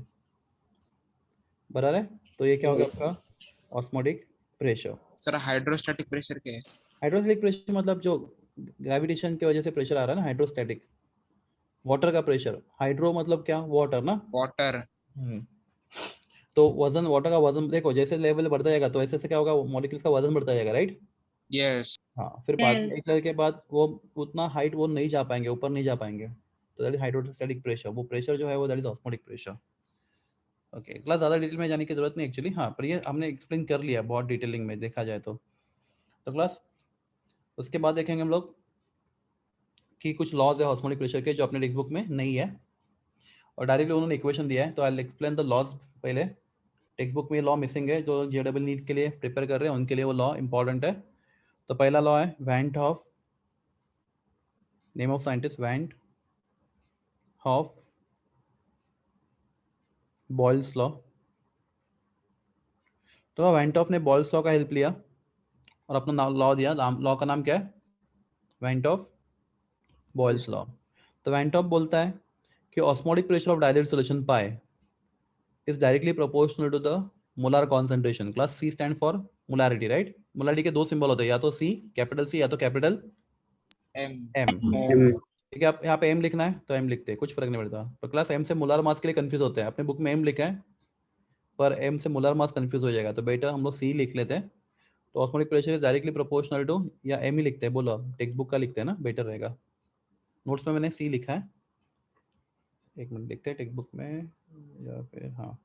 बराबर है? तो ये क्या होगा आपका? Osmotic pressure. Sir hydrostatic pressure क्या है? हाइड्रोस्टैटिक प्रेशर मतलब जो ग्रेविटेशन की वजह से प्रेशर आ रहा है ना, हाइड्रोस्टैटिक, वाटर का प्रेशर, हाइड्रो मतलब क्या? वाटर ना। वाटर। तो वजन, वाटर का वजन, देखो जैसे लेवल बढ़ता जाएगा तो ऐसे से क्या होगा, मॉलिक्यूल्स का वजन बढ़ता जाएगा, राइट? यस। हाँ, फिर बाद में Yes. एक लेवल के बाद वो उतना हाइट वो नहीं जा पाएंगे, ऊपर नहीं जा पाएंगे, तो दैट इज हाइड्रोस्टैटिक प्रेशर, वो प्रेशर जो है वो that is osmotic pressure. Okay, class ज़्यादा डिटेल में जाने की जरूरत नहीं एक्चुअली, हाँ, पर ये हमने एक्सप्लेन कर लिया बहुत डिटेलिंग में देखा जाए तो क्लास उसके बाद देखेंगे हम लोग कि कुछ लॉज है ऑस्मोटिक प्रेशर के जो अपने टेक्स्ट बुक में नहीं है, और डायरेक्टली उन्होंने इक्वेशन दिया है, तो आई एक्सप्लेन द लॉज पहले। टेक्स्ट बुक में लॉ मिसिंग है, जो जेडबल नीट के लिए प्रिपेयर कर रहे हैं उनके लिए वो लॉ इंपॉर्टेंट है। तो पहला लॉ है van't Hoff, name of scientist van't Hoff Boyle's law. तो वैंट हॉफ ने बॉयल्स लॉ का हेल्प लिया और अपना लॉ दिया, लॉ का नाम क्या है? Van't Hoff Boyle's law. तो वैंट हॉफ बोलता है कि osmotic pressure of diluted solution pi is directly proportional to the molar concentration. Class C stand for molarity, right? Molarity के दो सिंबल होते हैं, या तो C कैपिटल C या तो कैपिटल एम। M। ठीक है, आप यहाँ पे M लिखना है तो M लिखते हैं, कुछ फर्क नहीं पड़ता। तो क्लास M से मोलार मास के लिए कंफ्यूज होते हैं, अपने बुक में M लिखा है पर M से मोलार मास कंफ्यूज हो जाएगा, तो बेटा हम लोग C लिख लेते हैं। तो osmotic pressure is directly proportional to, या M ही लिखते हैं, बोलो टेक्स्ट बुक का लिखते हैं ना, बेटर रहेगा। नोट्स में मैंने सी लिखा है, एक मिनट देखते हैं टेक्स्ट बुक में या फिर हाँ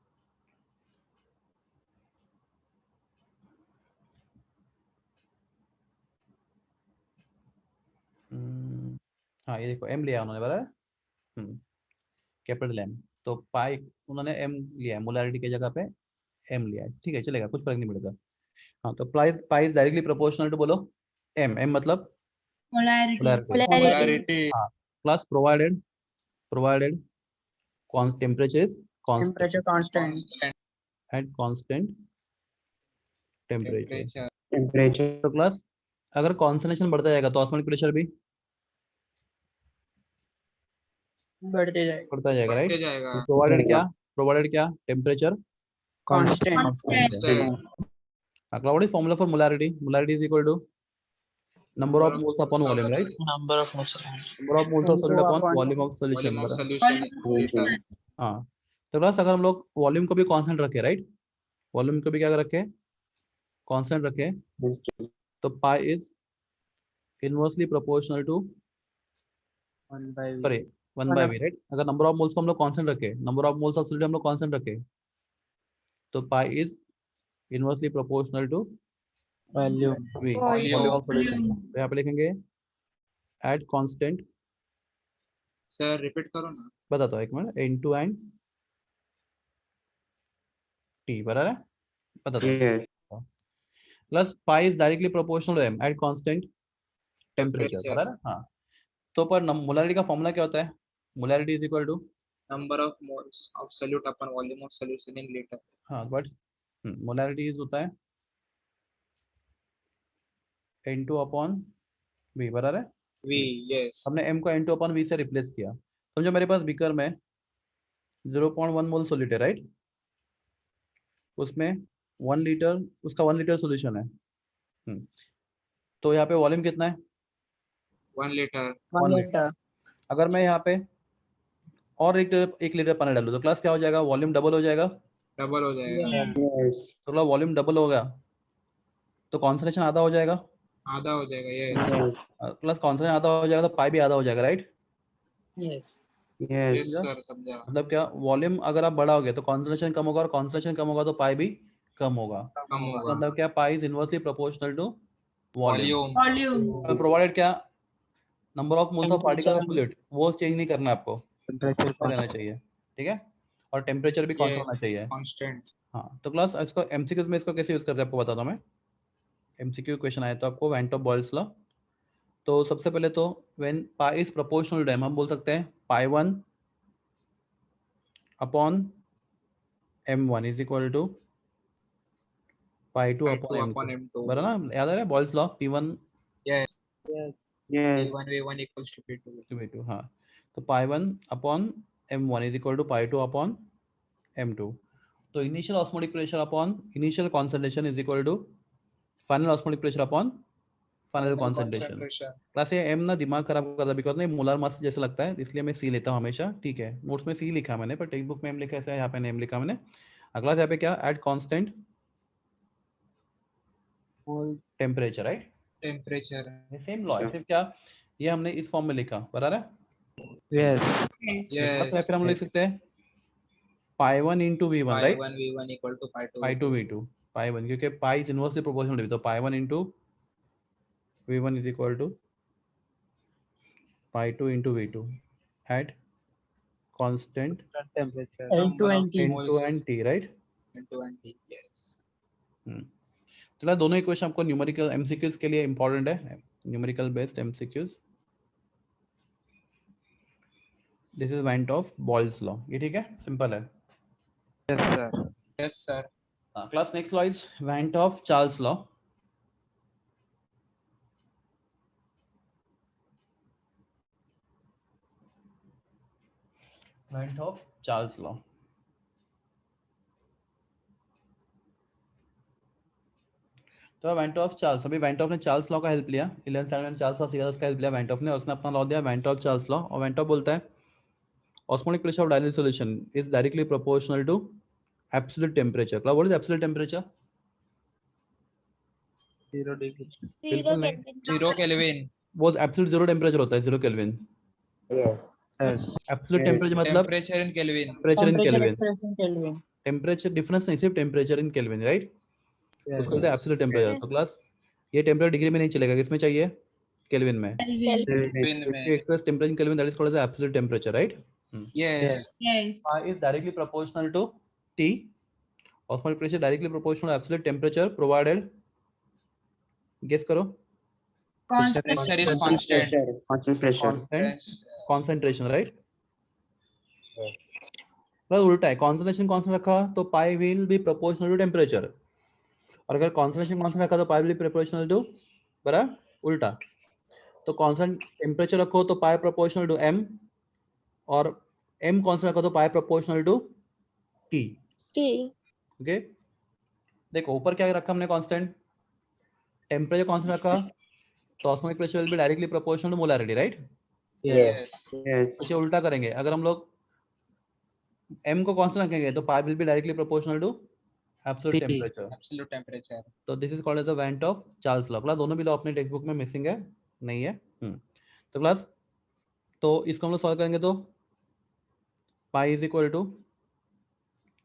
हाँ ये देखो एम लिया उन्होंने बराबर, कैपिटल एम, तो पाई उन्होंने एम लिया है, मोलारिटी की जगह पे एम लिया है, ठीक है चलेगा, कुछ फर्क नहीं पड़ता। हाँ तो pi is directly proportional to बोलो एम, एम मतलब Polarity. Polarity. हाँ plus provided temperature is constant Temperature constant. Constant at constant temperature, temperature. Temperature. तो प्लस अगर कॉन्सनट्रेशन बढ़ता जाएगा तो ऑस्मोटिक प्रेशर भी बढ़ते जाएगा. बढ़ता जाएगा, बढ़ते राइट? जाएगा. प्रोवाइडेड क्या टेम्परेचर Constant. Constant. अगला what is formula for molarity is equal to number of moles upon volume, right? Number of moles. Number of moles of solid upon volume of solution, Volume of बराबर? solution in liter. हाँ तो प्लस अगर हम लोग वॉल्यूम को भी कांस्टेंट रखें, राइट, वॉल्यूम को भी क्या रखें, कांस्टेंट रखें, तो pi is inversely proportional to 1 by V. Sorry 1/v, right? अगर नंबर ऑफ मोल्स को हम लोग कांस्टेंट रखें, number of moles of solid हम लोग कांस्टेंट रखें, तो pi is inversely proportional to Volume. v, Volume. Volume of solution. तो यहाँ पे लिखेंगे एट कांस्टेंट, Sir, repeat करो ना. बताता हूँ एक मिनट, इनटू एंड टी, बराबर है, बताता हूँ। Yes. Plus pi is directly proportional to M at constant temperature, Temperature. बराबर? हाँ तो पर मोलारिटी का फॉर्मूला क्या होता है? Molarity is equal to, Number of moles of solute upon volume of solution in liter. हाँ बट मोलारिटी इज होता है N2 अपॉन V, बराबर है? V, yes. हमने M को N2 अपॉन V से रिप्लेस किया। समझो मेरे पास बीकर में 0.1 मोल सॉल्यूट है, राइट? उसमें 1 लीटर, उसका 1 लीटर सॉल्यूशन है। तो यहाँ पे वॉल्यूम कितना है? 1 liter. 1 liter. अगर मैं यहाँ पे और 1 लीटर पानी डालूँ तो क्लास क्या हो जाएगा? वॉल्यूम डबल हो जाएगा। Double हो जाएगा. Yes. तो वॉल्यूम डबल हो गया तो कॉन्सेंट्रेशन आधा हो जाएगा, आधा हो जाएगा. Yes. Yes. प्लस कॉन्सेंट्रेशन आधा हो जाएगा तो पाई भी आधा हो जाएगा, right? Yes. Yes. Yes, sir. समझा. मतलब क्या, वॉल्यूम अगर आप बढ़ाओगे तो कॉन्सेंट्रेशन कम होगा और कॉन्सेंट्रेशन कम होगा तो पाई भी कम होगा। कम होगा. मतलब क्या, pi is inversely proportional to volume. Volume. Provided क्या, number of moles of particle of Temperature. Solute, वो चेंज नहीं करना है आपको, Temperature रहना constant. चाहिए, ठीक है? और टेम्परेचर भी कांस्टेंट होना Yes. चाहिए। Constant. हाँ तो क्लास इसको एमसीक्यूज में इसको कैसे यूज करते हैं आपको बताता हूँ मैं। एमसीक्यू क्वेश्चन आया तो आपको वेन ऑफ बॉयल्स लॉ, तो सबसे पहले तो when pi is proportional to M, हम बोल सकते हैं pi 1 upon m1 is equal to pi 2 Pi upon 2 m2, upon M2. बराबर ना? याद आ रहा है Boyle's law, p1 Yes. Yes. P1 equals to P2. to v2, हाँ तो pi 1 upon m1 is equal to pi 2 upon m2। तो initial osmotic pressure upon initial concentration is equal to final osmotic pressure upon final concentration. Concentration. Class ये एम ना दिमाग खराब करता है बिकॉज ना मोलर मास जैसा लगता है, इसलिए मैं सी लेता हूँ हमेशा, ठीक है? नोट्स में सी लिखा मैंने पर टेक्स्ट बुक में एम लिखा है, यहाँ पे एम लिखा मैंने। अगला यहाँ पे क्या, eight constant temperature, right? Temperature. Same law है, सिर्फ क्या ये हमने इस फॉर्म में लिखा, बराबर है? Yes. Yes. फिर हम लिख सकते हैं pi 1 into V one, Pi राइट? 1 V1 equal to Pi 2 pi 2 V two, pi 1 क्योंकि पाई इज इनवर्सली प्रोपोर्शनल, तो pi 1 into v1 is equal to pi 2 into v2 at constant Temperature. N2 and T. n2 and t, राइट? N2 and T. Yes. चला दोनों इक्वेशन आपको न्यूमेरिकल एमसीक्यूज के लिए इंपॉर्टेंट है, numerical based MCQs. This is went of Boyle's law, ये ठीक है, सिंपल है। Yes, sir. Yes, sir. Class next law is went of Charles law. Went of Charles law, तो वेंट ऑफ चार्ल्स, अभी वेंट ऑफ ने चार्ल्स लॉ का हेल्प लिया, 11th स्टैंडर्ड में चार्ल्स लॉ सीखा था, उसका हेल्प लिया वेंट ऑफ ने, और उसने अपना लॉ दिया वेंट ऑफ चार्ल्स लॉ। और वेंट ऑफ बोलता है osmotic pressure of dynamic solution is directly proportional to absolute temperature. What is absolute temperature? 0 degree. बिल्कुल नहीं, 0 Kelvin. वो एब्सोल्यूट जीरो टेम्परेचर होता है, 0 kelvin. Yes. Yes. Absolute Yes. Temperature मतलब temperature in kelvin, temperature in Temperature kelvin, expressed in Kelvin. Temperature difference नहीं, सिर्फ टेम्परेचर इन केल्विन, राइट? उसको कहते हैं Yes. Absolute temperature. तो क्लास ये टेम्परेचर डिग्री में नहीं चलेगा, किसमें चाहिए? केल्विन में। केल्विन If में, you express temperature in Kelvin, that is called as the absolute temperature, right? yes, Phi is directly proportional to T. Osmotic pressure directly proportional to absolute temperature provided. Guess करो. pressure is constant, Constant pressure. Constant concentration, right? Yes. Plus उल्टा है, concentration constant रखा तो pi will be proportional to temperature. और अगर concentration constant रखा तो pi will be proportional to, बराबर उल्टा। तो constant temperature रखो तो pi proportional to m, और m constant रखो तो pi proportional to T. Okay, देखो ऊपर क्या रखा हमने कांस्टेंट, टेम्परेचर कांस्टेंट रखा तो osmotic pressure will be directly proportional to molarity, right? Yes. Yes. इसे उल्टा करेंगे, अगर हम लोग m को कांस्टेंट रखेंगे तो pi will be directly proportional to absolute T. Temperature. absolute temperature. तो this is called as the vent of Charles law. Class दोनों भी लॉ अपने टेक्स्ट बुक में मिसिंग है, नहीं है। तो क्लास तो इसको हम लोग सॉल्व करेंगे तो pi is equal to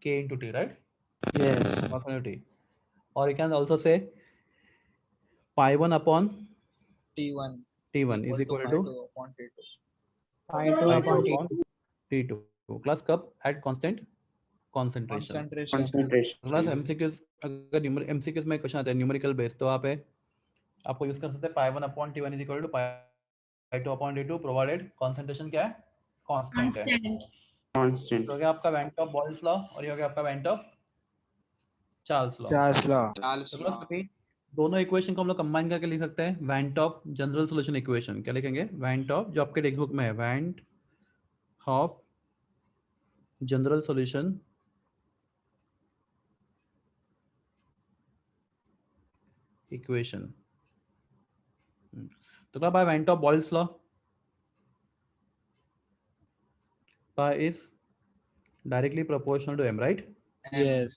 k into t, right? Yes. T. Or you can also say pi 1 upon T1 T1 is equal to upon T2. Pi 2 pi 2 upon T2. upon T2. Class कब? At constant concentration. Concentration. Concentration. Class MCQs, अगर एमसीक्यूज में क्वेश्चन आता है न्यूमेरिकल बेस, तो आप आपको यूज कर सकते हैं pi 1 upon T1 is equal to pi 2 upon T2 provided concentration क्या है? कांस्टेंट है। Constant. तो हो गया आपका वेंट ऑफ बॉयल्स लॉ और ये हो गया आपका went of Charles law. Charles law. Charles तो law. क्लास दोनों इक्वेशन को हम लोग कंबाइन करके लिख सकते हैं, went of general solution equation. क्या लिखेंगे? वेंट ऑफ, जो आपके टेक्स्ट बुक में है, van't of general solution equation. तो क्या by van't of Boyle's law, pi is directly proportional to m, right? M. Yes.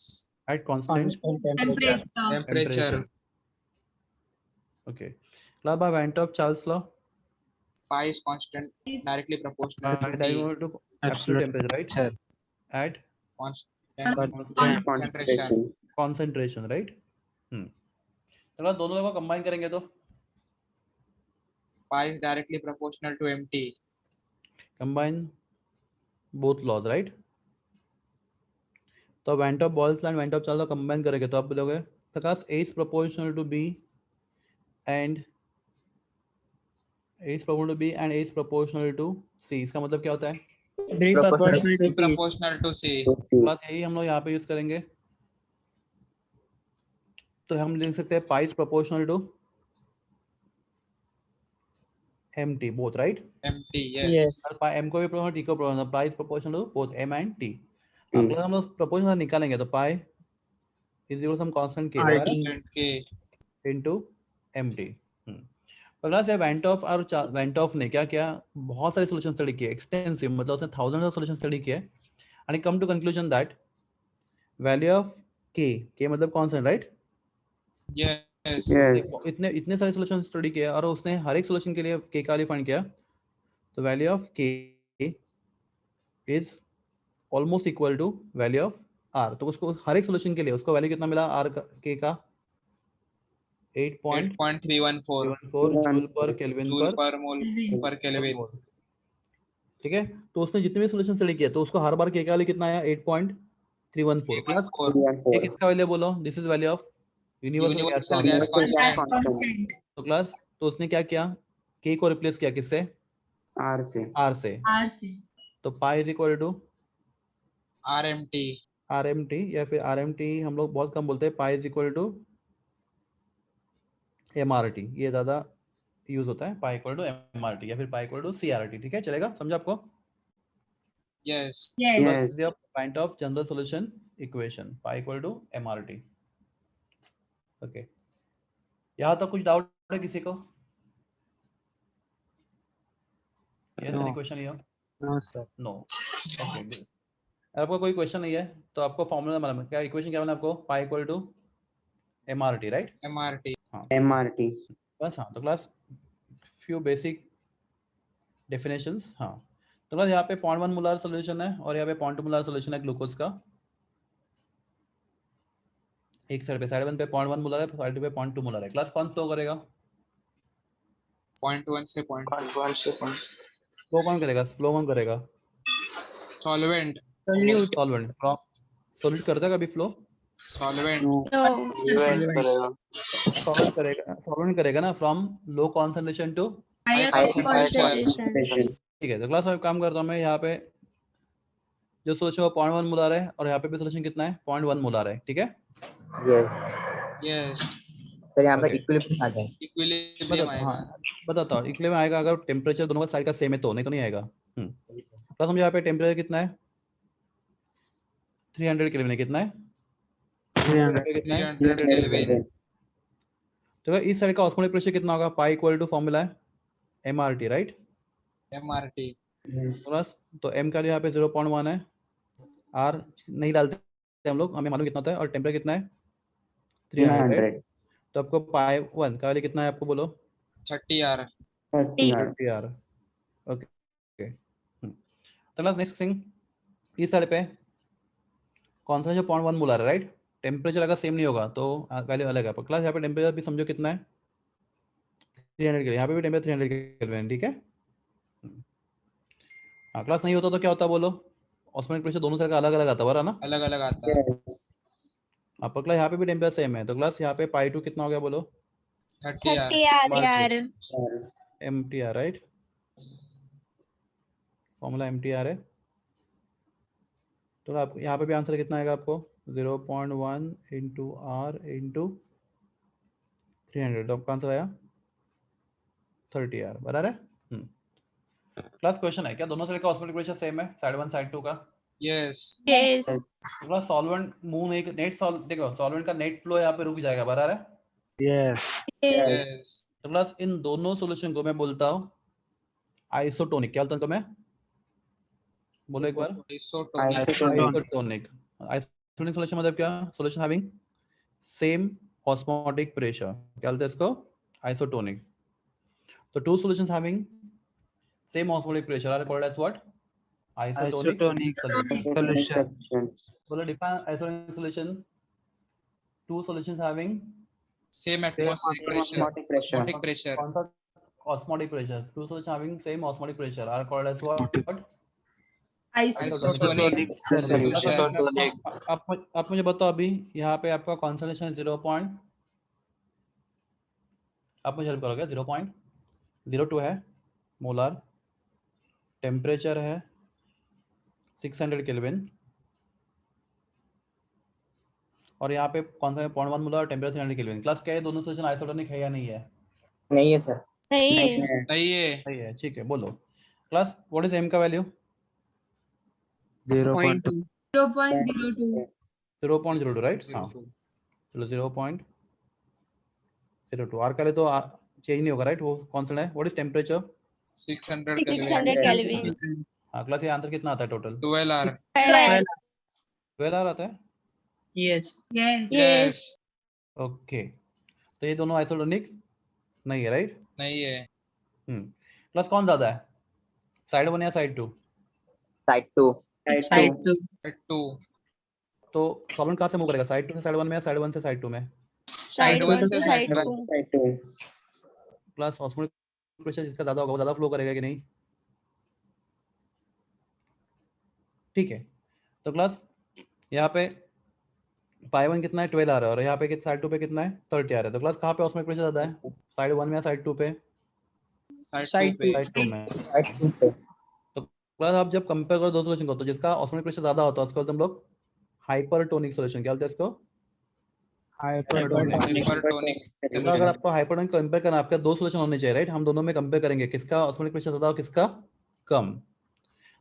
At constant Constant temperature. Temperature. Okay. Now by Van't of Charles law, Pi is constant, directly proportional to T. directly to absolute temperature, right? Sir. At Constant concentration. concentration, right? तो दोनों लोगों को कंबाइन करेंगे तो Pi is directly proportional to MT. combine both laws, right? तो went of Boyle's law and went of Charles law combine करेंगे तो आप बोलोगे तो class A is proportional to B and A is proportional to B and A is proportional to C। इसका मतलब क्या होता है? B proportional to C. Proportional to C. Class यही हम लोग यहाँ पे यूज करेंगे, तो हम लिख सकते हैं pi is proportional to mt both, right? MT, yes. Yes. और पाई m को भी प्रोपोर्शनल, t को proportional, pi is proportional to both m and t। अगर हम लोग प्रोपोर्शनल निकालेंगे तो pi is equal some constant k Constant K. Into mt। अगला से वेंट ऑफ और वेंट ऑफ ने क्या किया, बहुत सारे सॉल्यूशन स्टडी किए, एक्सटेंसिव, मतलब उसने थाउजेंड्स ऑफ सॉल्यूशन स्टडी किए एंड ही come to conclusion that value of k मतलब कांस्टेंट, राइट? Yes. Yes. इतने इतने सारे सॉल्यूशन स्टडी किया और उसने हर एक सॉल्यूशन के लिए k का वैल्यू फाइंड किया, तो value of k is almost equal to value of r। तो उसको हर एक सॉल्यूशन के लिए उसको वैल्यू कितना मिला r का, k का 8.314 जूल पर केल्विन Joule पर per mole per Kelvin. ठीक है। तो उसने जितने भी सॉल्यूशन स्टडी किया तो उसको हर बार k का वैल्यू कितना आया? 8.314 प्लस ये किसका वैल्यू बोलो? This is value of universal gas Universal gas constant. तो क्लास तो उसने क्या किया, k को रिप्लेस किया किससे? R से. r से। तो pi is equal to RMT. RMT, या फिर RMT हम लोग बहुत कम बोलते हैं, pi is equal to MRT, ये ज्यादा यूज होता है, पाई इक्वल टू MRT या फिर पाई इक्वल टू CRT। ठीक है, चलेगा? समझा आपको? Yes. Yes. Point of general solution equation, pi equal to MRT। Okay, यहाँ तक कुछ डाउट है किसी को? Yes, any question here? No, sir. No. Okay, good. अगर आपको कोई क्वेश्चन नहीं है तो आपको फॉर्मूला मालूम है क्या? इक्वेशन क्या मालूम है आपको? Pi equal to MRT, right? MRT. MRT. बस हाँ, तो क्लास फ्यू बेसिक डेफिनेशंस, हाँ। तो बस यहाँ पे 0.1 मोलर सोल्यूशन है और यहाँ पे 0.2 मोलर सोल्यूशन है ग्लूकोज का। एक साइड पे, साइड 1 पे 0.1 मोलर है, साइड 2 पे 0.2 मोलर है। क्लास कौन फ्लो करेगा? 0.1 से 0.2 फ्लो कौन करेगा? फ्लो कौन करेगा? Solvent Solute. सॉल्वेंट। सॉल्यूट करता है कभी फ्लो? Solvent No. सॉल्वेंट करेगा, सॉल्वेंट करेगा ना, from low concentration to. Higher concentration. ठीक है, तो क्लास में काम करता हूँ मैं। यहाँ पे जो सोल्यूशन वो 0.1 मोलर है और यहाँ पे भी सोल्यूशन कितना है? 0.1 मोलर है, ठीक है। यस यस सर, यहाँ पे Okay. इक्विलिब्रियम आ जाए। इक्विलिब्रियम आएगा। बताता हूँ इक्विलिब्रियम आएगा अगर टेम्परेचर दोनों का साइड का सेम है तो, नहीं तो नहीं आएगा। प्लस हम यहाँ पे टेम्परेचर कितना है? 300 केल्विन है। कितना है? 300. कितना है? 300 केल्विन। तो इस साइड का ऑस्मोटिक प्रेशर कितना होगा? पाई इक्वल टू फॉर्मूला है mRT, राइट? एमआरटी प्लस तो m का यहाँ पे 0.1 है, r नहीं डालते हम लोग, हमें मालूम कितना होता है, और टेम्परेचर कितना है? 300, राइट? तो आपको पाई 1 का वैल्यू कितना है आपको बोलो? 30 आर 30 r। ओके। तो नेक्स्ट थिंग, इस साइड पे कौन सा जो 0.1 मोलर है, राइट? टेम्परेचर अगर सेम नहीं होगा तो वैल्यू अलग है। क्लास यहाँ पे टेम्परेचर भी समझो कितना है? 300 के, यहाँ पे भी टेम्परेचर 300 केल्विन, ठीक है। हाँ, क्लास नहीं होता तो क्या होता बोलो? ऑस्मोटिक प्रेशर दोनों साइड का अलग अलग आता है ना। अलग अलग आता है। आपका क्लास यहाँ पे भी टेम्परेचर सेम है, तो क्लास यहाँ पे पाई 2 कितना हो गया बोलो? 30 R MTR, right? Formula MTR है। तो आप यहाँ पे भी आंसर कितना आएगा आपको? 0.1 इंटू R इंटू 300, तो आपका आंसर आया 30 R, बराबर है। क्लास क्वेश्चन है क्या दोनों साइड का ऑस्मोटिक प्रेशर सेम है, साइड 1 साइड 2 का? यस क्लास सॉल्वेंट मूव नहीं, नेट सॉल्व देखो, सॉल्वेंट का नेट फ्लो यहाँ पे रुक जाएगा, बराबर है। Yes. यस तो क्लास इन दोनों सॉल्यूशन को मैं बोलता हूँ आइसोटोनिक। क्या बोलता हूँ मैं? बोलो एक बार। Isotonic isotonic. आइसोटोनिक सॉल्यूशन मतलब क्या? Solution having same osmotic pressure, क्या बोलते हैं इसको? आइसोटोनिक। तो two solutions having same osmotic pressure are called as what? Isotonic Isotonic solution. solution. बोलो define isotonic solution. Two solutions having same atmospheric pressure osmotic pressure कौन सा? Osmotic pressure. Two solutions having same osmotic pressure are called as what? Isotonic Isotonic. आप मुझे बताओ अभी यहाँ पे आपका कॉन्संट्रेशन 0 पॉइंट, आप मुझे हेल्प करोगे? 0.02 है मोलर, टेम्परेचर है 600 केल्विन, और यहाँ पे कौन सा 0.1 मोलर, टेम्परेचर 300 केल्विन। क्लास क्या है दोनों सोल्यूशन आइसोटोनिक है या नहीं है? नहीं है सर। नहीं है सही है, ठीक है। बोलो क्लास व्हाट इज m का वैल्यू? 0.2. 0.02, राइट? हाँ, चलो 0.02। r का ले तो चेंज नहीं होगा, राइट? वो कांस्टेंट है। What is temperature? 600 Kelvin. हाँ, क्लास ये आंसर कितना आता है टोटल? 12 आर 12 r आता है। Yes. यस ओके, तो ये दोनों आइसोटोनिक नहीं है, राइट? नहीं है। प्लस कौन ज्यादा है, साइड 1 या साइड 2? Side 2 Side 2. 2 तो सॉल्वेंट कहाँ से मूव करेगा, साइड 2 से साइड 1 में या साइड 1 से साइड 2 में? साइड 1 से साइड 2 प्लस ऑस्मोटिक प्रेशर जिसका ज्यादा होगा वो ज्यादा फ्लो करेगा कि नहीं? ठीक है, तो क्लास यहाँ पे पाई 1 कितना है? 12 आ रहा है, और यहाँ पे साइड 2 पे कितना है? 30 आ रहा है। तो क्लास कहाँ पे ऑस्मोटिक प्रेशर ज्यादा है, साइड 1 में या साइड 2 पे? साइड 2 पे साइड 2 में। साइड 2 पे तो क्लास आप जब कंपेयर करो दो सॉल्यूशन को, तो जिसका ऑस्मोटिक प्रेशर ज्यादा होता है उसको बोलते हैं हम लोग हाइपरटोनिक सॉल्यूशन। क्या बोलते हैं इसको? Hypertonic. हाइपरटोनिक तो अगर आपको हाइपरटोनिक कंपेयर करना, आपके दो सॉल्यूशन होने चाहिए, राइट? हम दोनों में कंपेयर करेंगे किसका ऑस्मोटिक प्रेशर ज्यादा और किसका कम।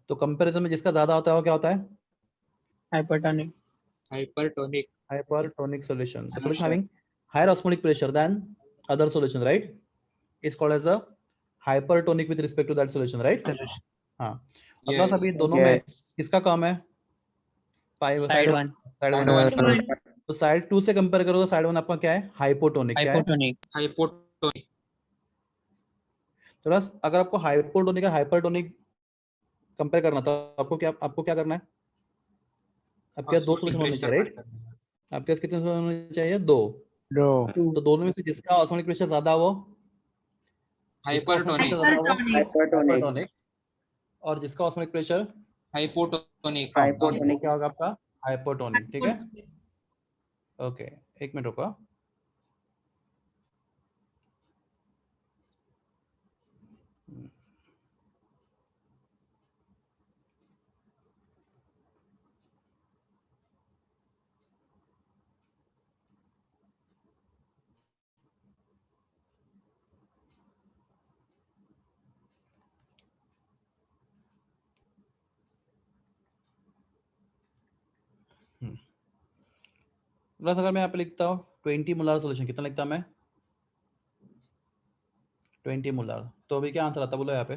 तो कंपैरिजन में जिसका ज्यादा होता है वो क्या होता है? Hypertonic. Hypertonic Hypertonic solution. The solution having higher osmotic pressure than other solution, right, is called as a hypertonic with respect to that solution, right? हाँ, अब क्लास अभी दोनों में किसका कम है? Side 1. साइड 1। तो साइड 2 से कंपेयर करो तो साइड 1 आपका क्या है? हाइपोटोनिक। क्या है? Hypotonic. हाइपोटोनिक तो बस अगर आपको हाइपोटोनिक का हाइपरटोनिक कंपेयर करना तो आपको क्या करना है? आपके पास दो ऑस्मोटिक सोल्यूशन होने प्रेशर चाहिए, फाइंड राइट? करना है। आपके पास कितने सोल्यूशन होने चाहिए? 2। दो तो दोनों में से जिसका ऑस्मोटिक प्रेशर ज्यादा हो, जिसका ऑस्मोटिक हाइपरटोनिक, प्रेशर ज्यादा हो Hypertonic. हाइपरटोनिक, और जिसका ऑस्मोटिक प्रेशर हाइपोटोनिक कम, Hypotonic. वो क्या होगा आपका? हाइपोटोनिक। ठीक है, ओके, एक मिनट रुको। प्लस अगर मैं यहाँ पे लिखता हूँ 20 मोलार सोल्यूशन, कितना लिखता मैं? 20 मोलार। तो अभी क्या आंसर आता बोलो यहाँ पे?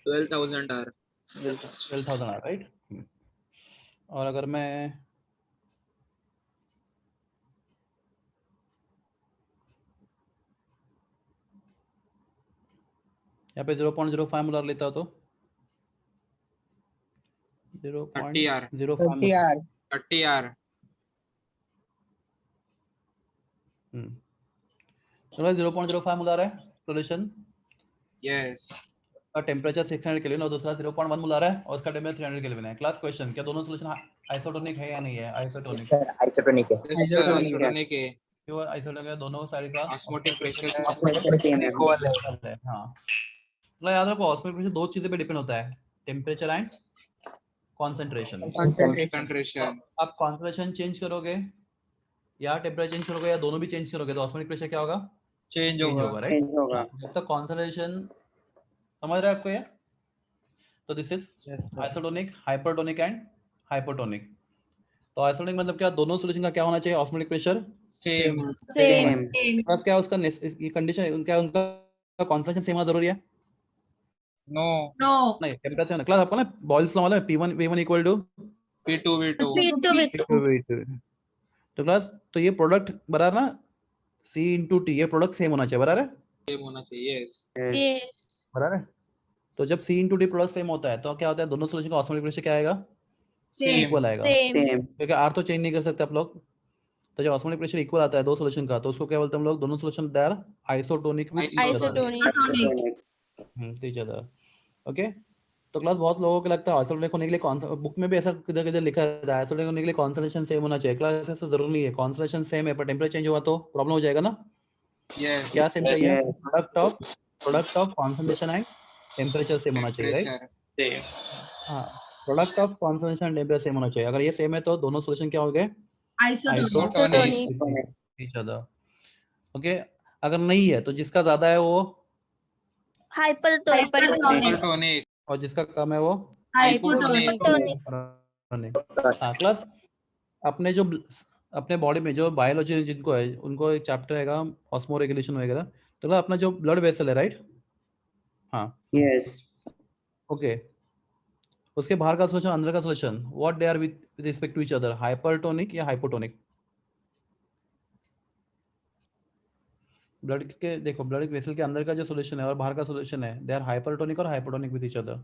12,000 आर। 12,000 are, right? और अगर मैं यहाँ पे 0.05 मोलार लेता हूँ तो 30 आर, 0.05 30 मोलार। Are 30 are. चलो 0.05 मोलार है सोल्यूशन यस का टेम्परेचर 600 केल्विन और दूसरा 0.1 मोलार है और उसका टेम्परेचर 300 केल्विन है। क्लास क्वेश्चन, क्या दोनों सोल्यूशन आइसोटोनिक है या नहीं है? आइसोटोनिक। सर आइसोटोनिक है। Yes sir, Isotonic. आइसोटोनिक है। क्यों आइसोटोनिक है? दोनों साइड का ऑस्मोटिक प्रेशर से Pressure same है. इक्वल है। equal है। हाँ, तो याद रखो ऑस्मोटिक प्रेशर दो चीजें पे डिपेंड होता है, temperature and concentration. concentration. Concentration. आप कॉन्सेंट्रेशन चेंज करोगे या टेम्परेचर चेंज करोगे या दोनों भी चेंज करोगे तो ऑस्मोटिक प्रेशर क्या होगा? चेंज चेंज होगा, राइट? Change होगा. जब तक कॉन्सेंट्रेशन, समझ रहे हैं आपको ये? तो this is Yes, sir. Isotonic, hypertonic and hypotonic. तो आइसोटोनिक मतलब क्या? दोनों सोल्यूशन का क्या होना चाहिए? Osmotic pressure same. Same. Plus क्या उसका ये कंडीशन, उनका उनका कॉन्सेंट्रेशन सेम होना जरूरी है? नो। नहीं, टेम्परेचर क्लास आपको ना बॉयल्स लॉ वाला P1 V1 equal to V2 तो क्लास, तो ये प्रोडक्ट बराबर ना C इंटू टी, ये प्रोडक्ट सेम होना चाहिए, बराबर है? सेम होना चाहिए। Yes Yes. बराबर है। तो जब C into T product same होता है तो क्या होता है? दोनों सोल्यूशन का ऑस्मोटिक प्रेशर क्या आएगा? सेम। इक्वल आएगा, Same. क्योंकि आर तो चेंज नहीं कर सकते आप लोग। तो जब ऑस्मोटिक प्रेशर इक्वल आता है दो सोल्यूशन का तो उसको क्या बोलते हैं हम लोग? दोनों solution they are isotonic with Isotonic. Each other. Okay, तो क्लास बहुत लोगों को लगता है आइसोटोनिक होने के लिए कौन सा, बुक में भी ऐसा किधर किधर लिखा है आइसोटोनिक होने के लिए कॉन्सेंट्रेशन सेम होना चाहिए। क्लास ऐसा जरूरी नहीं है, कॉन्सेंट्रेशन सेम है पर टेम्परेचर चेंज हुआ तो प्रॉब्लम हो जाएगा ना। यस क्या सेम चाहिए? Yes. Product of concentration and temperature same होना चाहिए, राइट? टेम्परेचर। हाँ, product of concentration and temperature same होना चाहिए। अगर ये सेम है तो दोनों सोल्यूशन क्या हो गए? आइसोटोनिक। Each other. ओके, अगर नहीं है तो जिसका ज्यादा है वो, हाइपरटोनिक। और जिसका कम है वो हाइपोटोनिक। हाँ क्लास, अपने जो अपने बॉडी में जो बायोलॉजी जिनको है उनको एक चैप्टर हैगा ऑस्मो रेगुलेशन वगैरह। तो क्लास अपना जो ब्लड वेसल है, राइट? हाँ, Yes. ओके, उसके बाहर का सोल्यूशन अंदर का solution, what they are with respect to each other, hypertonic या हाइपोटोनिक? ब्लड के देखो, ब्लड वेसल के अंदर का जो सोल्यूशन है और बाहर का सोल्यूशन है, दे आर हाइपरटोनिक और हाइपोटोनिक विद ईच अदर।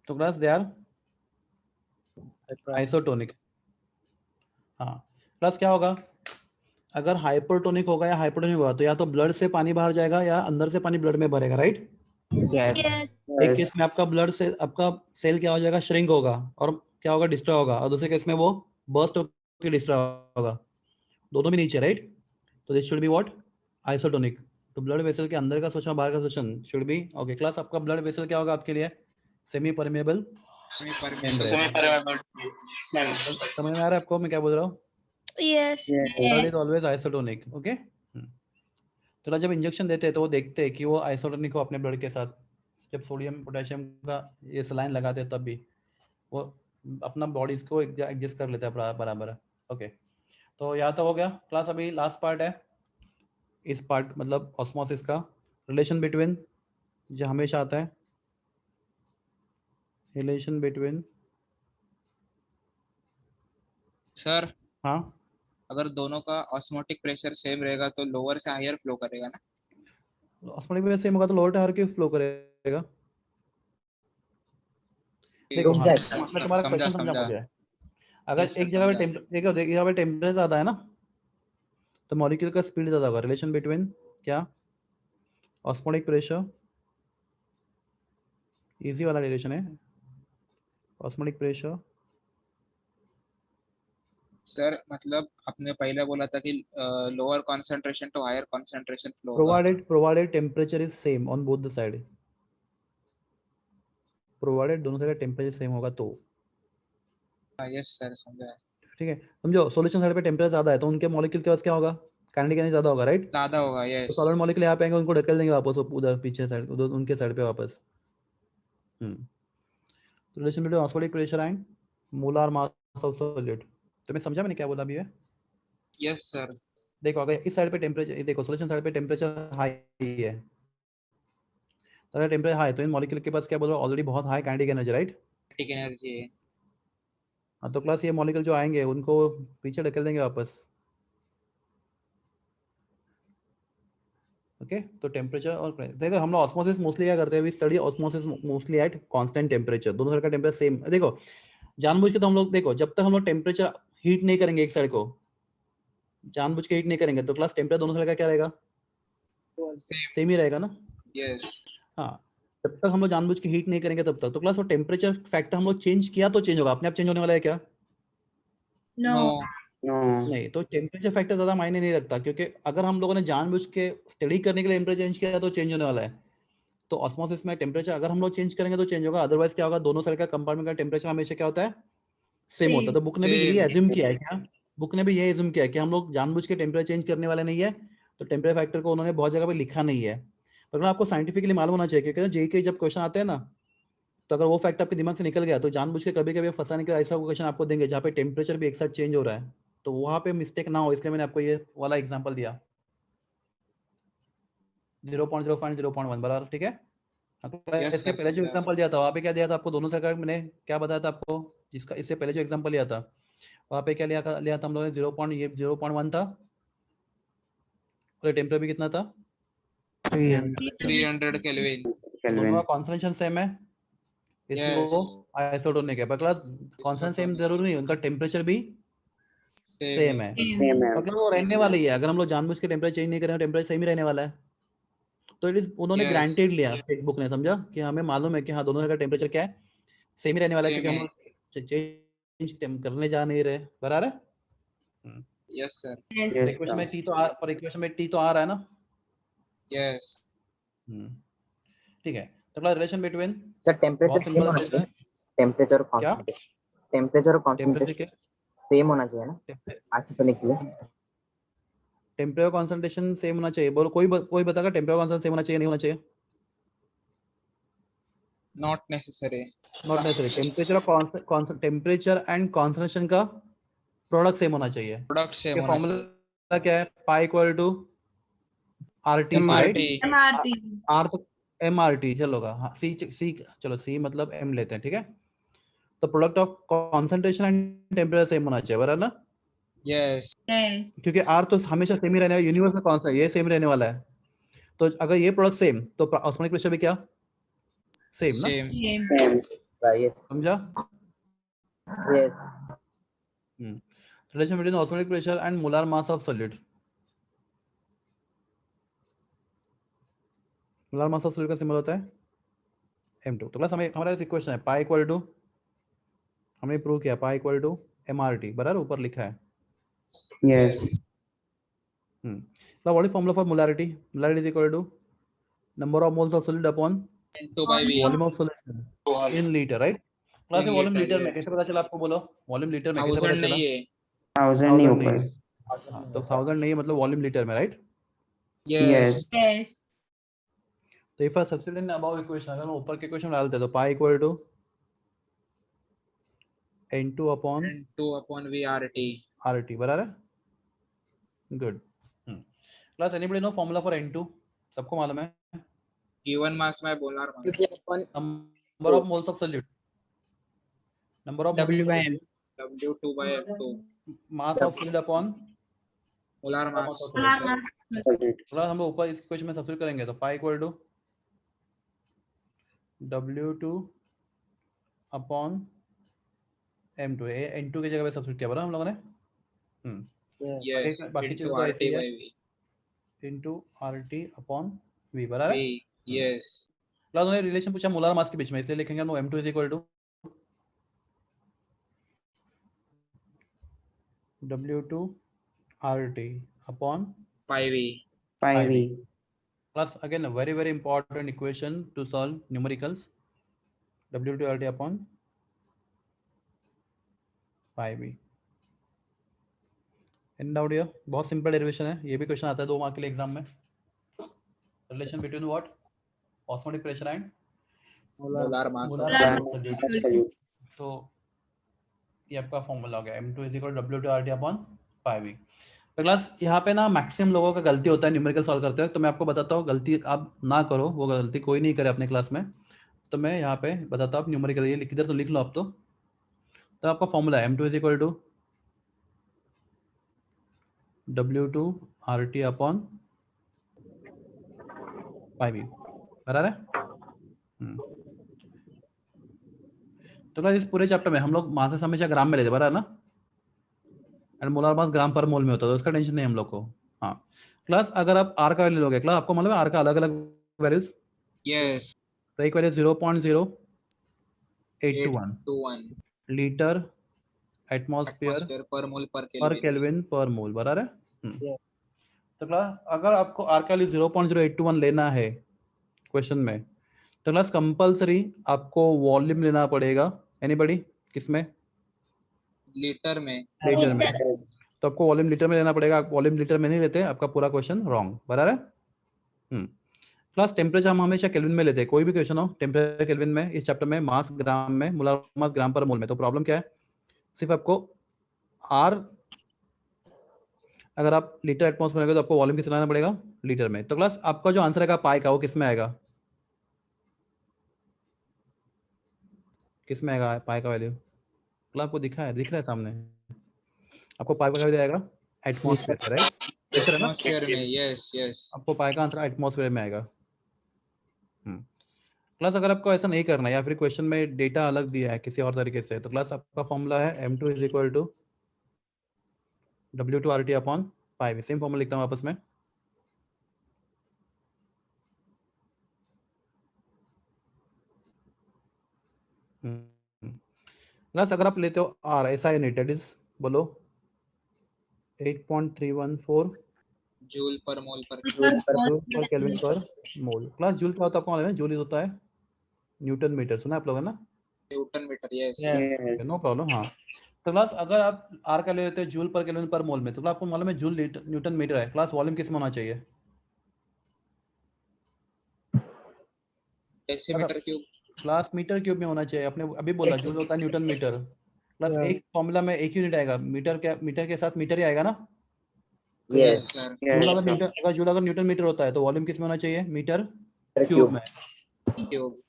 तो क्लास दे आर आइसोटोनिक। हाँ, प्लस क्या होगा? अगर हाइपरटोनिक होगा या हाइपोटोनिक होगा तो या तो ब्लड से पानी बाहर जाएगा या अंदर से पानी ब्लड में भरेगा, राइट? Yes. एक केस में आपका ब्लड से आपका सेल क्या हो जाएगा? श्रिंक होगा और क्या होगा? डिस्ट्रॉय होगा। और दूसरे केस में वो बर्स्ट होकर डिस्ट्रॉय होगा। दोनों भी नीचे, राइट? तो this should be what? Isotonic. तो ब्लड वेसल के अंदर का सोल्यूशन बाहर का solution should be okay. Class आपका ब्लड वेसल क्या होगा आपके लिए? सेमी परमेबल समझ में आ रहा है आपको मैं क्या बोल रहा हूँ? Yes. Blood is always isotonic. Okay, तो जब इंजेक्शन देते हैं तो वो देखते हैं कि वो आइसोटोनिक हो अपने ब्लड के साथ। जब सोडियम पोटेशियम का ये सलाइन लगाते हैं तब भी वो अपना बॉडी इसको एडजस्ट कर लेता है बराबर। ओके, तो यहाँ तो हो गया क्लास। अभी लास्ट पार्ट है इस पार्ट, मतलब ऑस्मोसिस का रिलेशन बिटवीन, जो हमेशा आता है रिलेशन बिटवीन। सर हाँ, अगर दोनों का ऑस्मोटिक प्रेशर सेम रहेगा तो लोअर से हायर फ्लो करेगा ना। ऑस्मोटिक प्रेशर सेम होगा तो लोअर टू हायर क्यों फ्लो करेगा? देखो रुक हाँ, जाएगा। मैं तुम्हारा समझा क्वेश्चन समझा समझा। मुझे। अगर Yes, sir, एक जगह पे समझा। देखो देखिए यहाँ पे टेम्परेचर ज्यादा है ना, तो मॉलिक्यूल का स्पीड ज्यादा होगा। रिलेशन बिटवीन क्या? ऑस्मोटिक प्रेशर, इजी वाला रिलेशन है, ऑस्मोटिक प्रेशर सर मतलब आपने पहले बोला था कि lower concentration to higher concentration flow होगा। provided temperature is same on both the side, provided दोनों साइड का टेम्परेचर सेम होगा तो। यस सर, समझा। ठीक है, समझो सॉल्यूशन साइड पे टेम्परेचर ज्यादा है तो उनके मॉलिक्यूल के पास क्या होगा? काइनेटिक एनर्जी ज्यादा होगा, राइट? ज्यादा होगा, तो यस। सॉलिड मॉलिक्यूल यहाँ पे आएंगे, उनको ढकेल देंगे वापस उधर पीछे साइड, उधर उनके साइड पे वापस। Relation between osmotic pressure and molar mass of solid. तुम्हें समझा मैंने क्या बोला अभी है? Yes sir. देखो अगर इस साइड पे टेम्परेचर, देखो सॉल्यूशन साइड पे टेम्परेचर हाई है, तो अगर टेम्परेचर हाई तो इन मॉलिक्यूल के पास क्या बोल रहा है? ऑलरेडी बहुत हाई काइनेटिक एनर्जी, राइट? ठीक एनर्जी है। हाँ, तो क्लास ये मॉलिक्यूल जो आएंगे उनको पीछे ढकेल देंगे वापस। ओके, तो टेम्परेचर और देखो हम लोग ऑस्मोसिस मोस्टली क्या करते हैं, we study osmosis mostly at constant temperature, दोनों साइड का टेम्परेचर सेम। देखो जानबूझ के तो हम लोग, देखो जब तक हम लोग टेम्परेचर हीट नहीं करेंगे एक साइड को, जानबूझ के हीट नहीं करेंगे तो क्लास टेम्परेचर दोनों साइड का क्या रहेगा? सेम ही रहेगा ना। यस। हाँ, जब तक हम लोग जानबूझ के हीट नहीं करेंगे तब तक तो क्लास वो टेम्परेचर फैक्टर हम लोग चेंज किया तो चेंज होगा, अपने आप चेंज होने वाला है क्या? No. नहीं, तो टेम्परेचर फैक्टर ज्यादा मायने नहीं रखता, क्योंकि अगर हम लोगों ने जानबूझ के स्टडी करने के लिए टेम्परेचर चेंज किया तो चेंज होने वाला है। तो ऑस्मोसिस में टेम्परेचर अगर हम लोग चेंज करेंगे तो चेंज होगा, अदरवाइज क्या होगा? दोनों साइड का कंपार्टमेंट का टेम्परेचर हमेशा क्या होता है? सेम होता है। तो बुक ने भी यही Same. एज्यूम किया है क्या? बुक ने भी यही एज्यूम किया है कि हम लोग जानबूझ के टेम्परेचर चेंज करने वाले नहीं है, तो टेम्परेचर फैक्टर को उन्होंने बहुत जगह पे लिखा नहीं है। पर आपको साइंटिफिकली मालूम होना चाहिए, क्योंकि जेई के जब क्वेश्चन आते हैं ना, तो अगर वो फैक्ट आपके दिमाग से निकल गया तो जानबूझ के कभी कभी फंसाने के ऐसा क्वेश्चन आपको देंगे जहाँ पे टेम्परेचर भी एक साथ चेंज हो रहा है, तो वहां पे मिस्टेक ना हो, इसलिए मैंने आपको ये वाला एग्जांपल दिया 0.0 0.1 बराबर, ठीक है? Yes, इसके sir, पहले जो समझा। एग्जांपल दिया था वहाँ पे क्या दिया था आपको? दोनों सरकार मैंने क्या बताया था आपको? जिसका इससे पहले जो एग्जांपल लिया था वहाँ पे क्या लिया था हम लोगों ने? 0.1 था, और टेम्परेचर भी कितना था? 300 केल्विन। दोनों का कॉन्सेंट्रेशन सेम है, इसलिए वो यस। आइसोटोनिक है। पर क्लास कॉन्सेंट्रेशन सेम जरूरी नहीं, उनका टेम्परेचर भी सेम सेम है। है। मतलब वो रहने वाली है, अगर हम लोग जानबूझ के टेम्परेचर चेंज नहीं करेंगे टेम्परेचर सेम ही रहने वाला है। तो इट इज उन्होंने Yes. ग्रांटेड लिया, फेसबुक ने, समझा कि हमें मालूम है कि हाँ दोनों का टेम्परेचर क्या है? सेम ही रहने वाला है, Same क्योंकि हम है। लोग चेंज करने जा नहीं रहे। बराबर है? Yes, sir. Yes. इक्वेशन में टी तो आ, पर इक्वेशन में टी तो आ रहा है ना। Yes. ठीक है, तो क्लास रिलेशन बिटवीन सर बहुत टेम्परेचर सेम सिंपल होना रिलेशन है। चाहिए, टेम्परेचर और क्या कॉन्सेंट्रेशन, टेम्परेचर और टेम्परेचर के कॉन्सेंट्रेशन सेम होना चाहिए ना आइसोटोनिक के लिए। टेम्परेचर कॉन्सेंट्रेशन सेम होना चाहिए? बोलो कोई बताएगा टेम्परेचर कॉन्सेंट्रेशन सेम होना चाहिए नहीं होना चाहिए? Not necessary. Not necessary. Temperature and concentration का प्रोडक्ट सेम होना चाहिए। Product same क्या होना चाहिए। फॉर्मूला क्या है? Pi equal to RTC, right? MRT. MRT. R तो एमआरटी चलोगा, हाँ सी चलो सी मतलब एम लेते हैं, ठीक है? तो product of concentration and temperature same होना चाहिए, बराबर ना? Yes. Yes. क्योंकि आर तो हमेशा सेम ही रहने वाला है, यूनिवर्स में कौन सा ये सेम रहने वाला है। तो अगर ये प्रोडक्ट सेम तो ऑस्मोटिक प्रेशर भी क्या सेम ना? Same. Same. यस समझा? Yes relation between osmotic pressure and molar mass of solid. Molar mass of solid का सिंबल होता है m2। तो क्लास हमें हमारा इक्वेशन है पाई इक्वल टू, हमने प्रूव किया पाई इक्वल टू mRT, बराबर ऊपर लिखा है। Yes. So what is formula for molarity? Molarity is equal to number of moles of solid upon N2 by V. volume of solution in liter, right? Class In volume liter, litre में yes. कैसे पता चला आपको? बोलो वॉल्यूम लीटर में कैसे पता 1000 चला? नहीं है। 1000 नहीं 1000 ऊपर। नहीं है। हाँ, तो 1000 नहीं है मतलब वॉल्यूम लीटर में, राइट? Yes. Yes. तो if I substitute in above equation, अगर हम ऊपर के इक्वेशन डालते हैं तो pi equal to n2 upon N2 upon VRT. RT, बराबर है? गुड। Class anybody know formula for n2? सबको मालूम है? Given mass by molar mass. Number of moles of solute, number of W by M. W2 by F2. Mass of solid upon molar mass Molar mass. थोड़ा हम लोग ऊपर इस क्वेश्चन में सब्स्टिट्यूट करेंगे तो pi equal to W2 upon M2, N2 की जगह पे सब्स्टिट्यूट किया बराबर हम लोगों ने। यस बाकी चीज इनटू तो आरटी ऐसी है by V into RT upon V बराबर है। वी यस क्लास उन्होंने रिलेशन पूछा मोलार मास के बीच में, इसलिए लिखेंगे हम लोग M2 is equal to W2 RT upon pi V Pi V. plus again a very important equation to solve numericals, W2 RT upon pi v। In doubt ये बहुत सिंपल डेरिवेशन है, ये भी क्वेश्चन आता है 2 मार्क के लिए एग्जाम में। Relation between what osmotic pressure and molar mass molar Molar mass mass. तो ये आपका फॉर्मूला हो गया M2 W2 RT upon pi v। तो क्लास यहाँ पे ना मैक्सिमम लोगों का गलती होता है न्यूमेरिकल सॉल्व करते हैं, तो मैं आपको बताता हूँ गलती आप ना करो, वो गलती कोई नहीं करे अपने क्लास में। तो मैं यहाँ पे बताता हूँ न्यूमेरिकल, ये इधर तो लिख लो आप। तो आपका फॉर्मूला है M2 is equal to W2 RT upon pi v बराबर है। तो क्लास इस पूरे चैप्टर में हम लोग मासेस हमेशा ग्राम में लेते बराबर ना, एंड मोलार मास ग्राम पर मोल में होता है, तो उसका टेंशन नहीं हम लोग को। हाँ क्लास अगर आप R का वैल्यू लोगे, क्लास आपको मतलब R का अलग अलग वैल्यूज, यस तो एक वैल्यू 0.0821 लीटर एटमॉस्फेयर एटमॉस्फेयर पर मोल पर पर केल्विन केल्विन पर मोल बराबर है। तो क्लास अगर आपको R का वैल्यू 0.0821 लेना है क्वेश्चन में, तो क्लास कंपलसरी आपको वॉल्यूम लेना पड़ेगा। एनीबॉडी किसमें? लीटर में लीटर में। तो आपको वॉल्यूम लीटर में लेना पड़ेगा, आप वॉल्यूम लीटर में नहीं लेते, आपका पूरा क्वेश्चन रॉन्ग बराबर है। क्लास टेम्परेचर हम हमेशा केल्विन में लेते हैं, कोई भी क्वेश्चन हो टेम्परेचर केल्विन में, इस चैप्टर में मास ग्राम में, मोलार मास ग्राम पर मोल में। तो प्रॉब्लम क्या है, सिर्फ आपको R अगर आप लीटर एटमॉस्फेयर में तो आपको वॉल्यूम किस लाना पड़ेगा? लीटर में। तो क्लास आपका जो आंसर आएगा पाई का, वो किस में आएगा? किस में आएगा पाई का वैल्यू? क्लास आपको दिख रहा है सामने, आपको पाई का वैल्यू आएगा एटमॉस्फेयर में, राइट? प्रेशर है ना, एटमॉस्फेयर में यस यस आपको पाई का आंसर एटमॉस्फेयर में आएगा। क्लास अगर आपको ऐसा नहीं करना है या फिर क्वेश्चन में डेटा अलग दिया है किसी और तरीके से, तो क्लास आपका फॉर्मूला है M2 is equal to W2 RT upon pi v। Same formula लिखता हूँ आपस में। क्लास अगर आप लेते हो R ऐसा यूनिट, दैट इज बोलो 8.314 जूल पर मोल पर पर केल्विन पर मोल। क्लास जूल क्या होता है आपको मालूम है? जूल होता है न्यूटन मीटर, सुना आप लोगों ने ना? Newton metre yes no problem. हाँ तो क्लास अगर आप R का ले लेते हैं जूल पर केल्विन पर मोल में, तो आपको मालूम है जूल न्यूटन मीटर है। क्लास वॉल्यूम किस में होना चाहिए? Decimetre cube class metre cube में होना चाहिए। आपने अभी बोला जूल होता है न्यूटन मीटर, प्लस एक फॉर्मूला में एक यूनिट आएगा मीटर के साथ मीटर ही आएगा ना। यस सर जूल अगर न्यूटन मीटर होता है तो वॉल्यूम किस में होना चाहिए? मीटर क्यूब में। Cube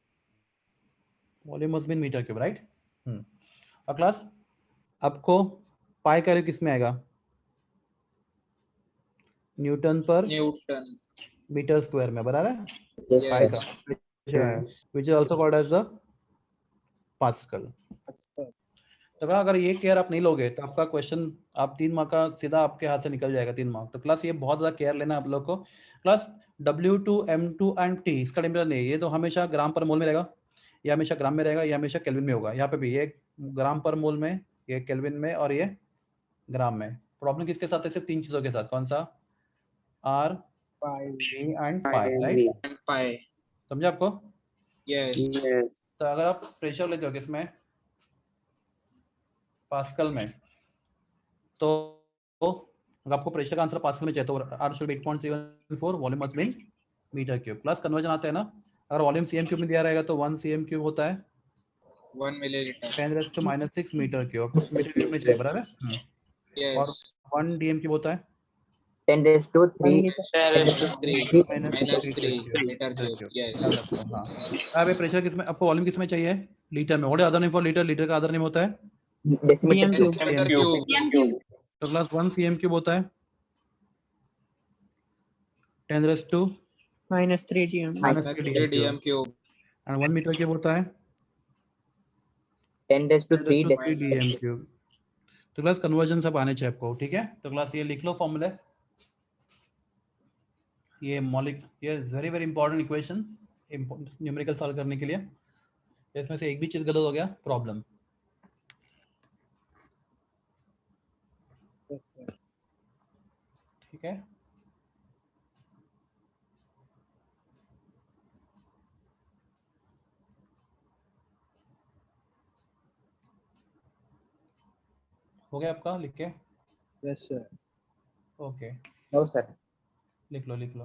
volume must be in metre cube, right? और क्लास आपको पाई का किस में आएगा? न्यूटन पर न्यूटन मीटर स्क्वायर में बराबर है। पाई का yes which is also called as a pascal. तो अगर ये केयर आप नहीं लोगे तो आपका क्वेश्चन आप 3 मार्क का सीधा आपके हाथ से निकल जाएगा 3 मार्क। तो क्लास ये बहुत ज्यादा केयर लेना आप लोग को। Class W2 M2 and T इसका टेम्परेचर नहीं, ये तो हमेशा ग्राम पर मोल में रहेगा, ये हमेशा ग्राम में रहेगा, ये हमेशा केल्विन में होगा। यहाँ पे भी ये ग्राम पर मोल में, ये केल्विन में और ये ग्राम में। प्रॉब्लम किसके साथ है? सिर्फ 3 चीजों के साथ। कौन सा? R P and pi, right? And pi समझे आपको? यस तो अगर आप प्रेशर लेते हो किसमें? पास्कल में, तो अगर आपको प्रेशर का आंसर पास्कल में चाहिए तो R should be 8.314 volume must be in metre cube. Plus conversion आता है ना, अगर वॉल्यूम cm क्यूब में दिया रहेगा तो 1 cm क्यूब होता है 1 मिलीलीटर 10⁻⁶ मीटर क्यूब, आपको मीटर क्यूब में चाहिए बराबर है। और यस 1 dm क्यूब होता है 10⁻³ -3 मीटर क्यूब यस हाँ। अब प्रेशर किसमें, आपको वॉल्यूम किसमें चाहिए? लीटर में। What is other name for litre? Litre का अदर नेम होता है decimetre cm cube decimetre cube cm cube. तो क्लास 1 cm क्यूब होता है 10 raised to -3 dm. minus Next 3 3 dm dm cube. cube. And 1 meter cube होता है 10 raised to 10 3 raised to 3 decimal dm cube. तो क्लास कन्वर्जन सब आने चाहिए आपको, ठीक है? तो क्लास ये लिख लो फॉर्मूले, ये मॉलिक, ये very very important equation numerical solve करने के लिए। इसमें से एक भी चीज गलत हो गया प्रॉब्लम। ठीक है, हो गया आपका लिख के? Yes, sir. Okay, No, sir. लिख लो लिख लो।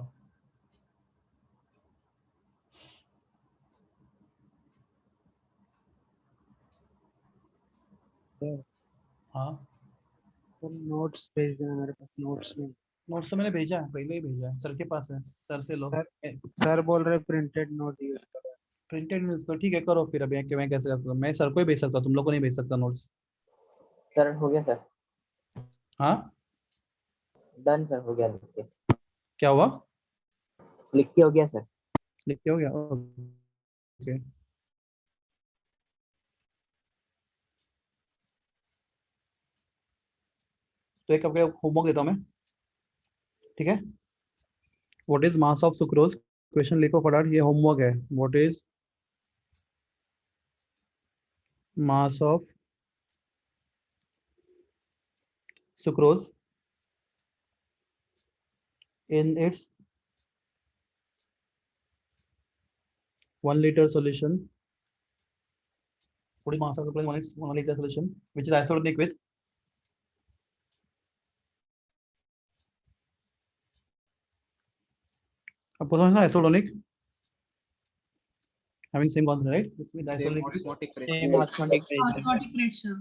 Sir, हाँ, sir, notes भेज देना मेरे पास, notes में। नोट्स तो मैंने भेजा है, पहले ही भेजा है, सर के पास है, सर से लो। सर बोल रहे प्रिंटेड नोट यूज करो। प्रिंटेड तो ठीक है, करो फिर। अभी मैं कैसे करता हूँ? मैं सर को ही भेज सकता हूँ, तुम लोग को नहीं भेज सकता नोट्स। सर हो गया सर, हाँ, डन सर, हो गया लिख के। क्या हुआ? लिख के हो गया सर। लिख के हो गया? ओके, तो एक आपके होमवर्क देता हूँ मैं, ठीक है? What is mass of sucrose? Question लिखो फटाफट, ये होमवर्क है। What is mass of sucrose in its 1 liter solution? What is mass of sucrose in 1 liter solution which is isotonic with isotonic having same constant, right? With Same isotonic with osmotic pressure. Same osmotic pressure. Osmotic pressure.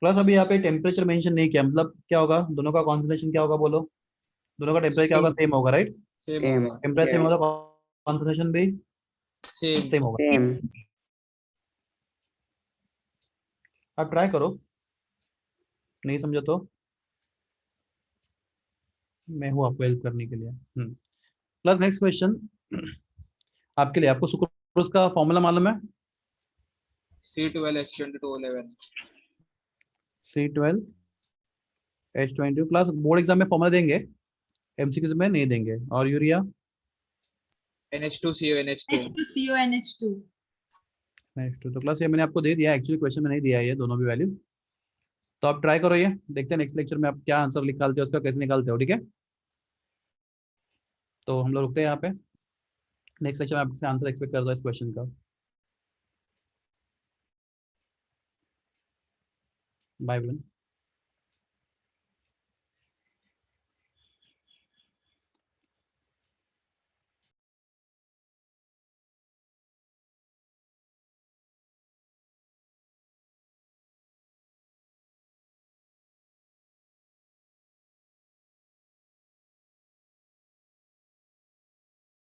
Plus अभी यहाँ पे टेम्परेचर मेंशन नहीं किया, मतलब क्या होगा? दोनों का कॉन्सेंट्रेशन क्या होगा बोलो? दोनों का टेम्परेचर क्या होगा? सेम होगा, राइट? Same Same. होगा। टेम्परेचर सेम होगा, कॉन्सेंट्रेशन भी Same. सेम होगा। Same. आप ट्राई करो, नहीं समझो तो मैं हूँ आपको हेल्प करने के लिए। प्लस नेक्स्ट क्वेश्चन आपके लिए, आपको सुक्रोज का फॉर्मूला मालूम है? C12H22O11. C12H22 plus board exam में फॉर्मूला देंगे, एमसीक्यू में नहीं देंगे। और urea NH2CO NH2. H2CO NH2. Next तो क्लास ये मैंने आपको दे दिया, एक्चुअली क्वेश्चन में नहीं दिया है ये दोनों भी वैल्यू। तो आप ट्राई करो, ये देखते हैं नेक्स्ट लेक्चर में आप क्या आंसर निकालते हो, उसका कैसे निकालते हो, ठीक है? तो हम लोग रुकते हैं यहाँ पे, नेक्स्ट लेक्चर में आपसे आंसर एक्सपेक्ट कर दो इस क्वेश्चन का। बाय।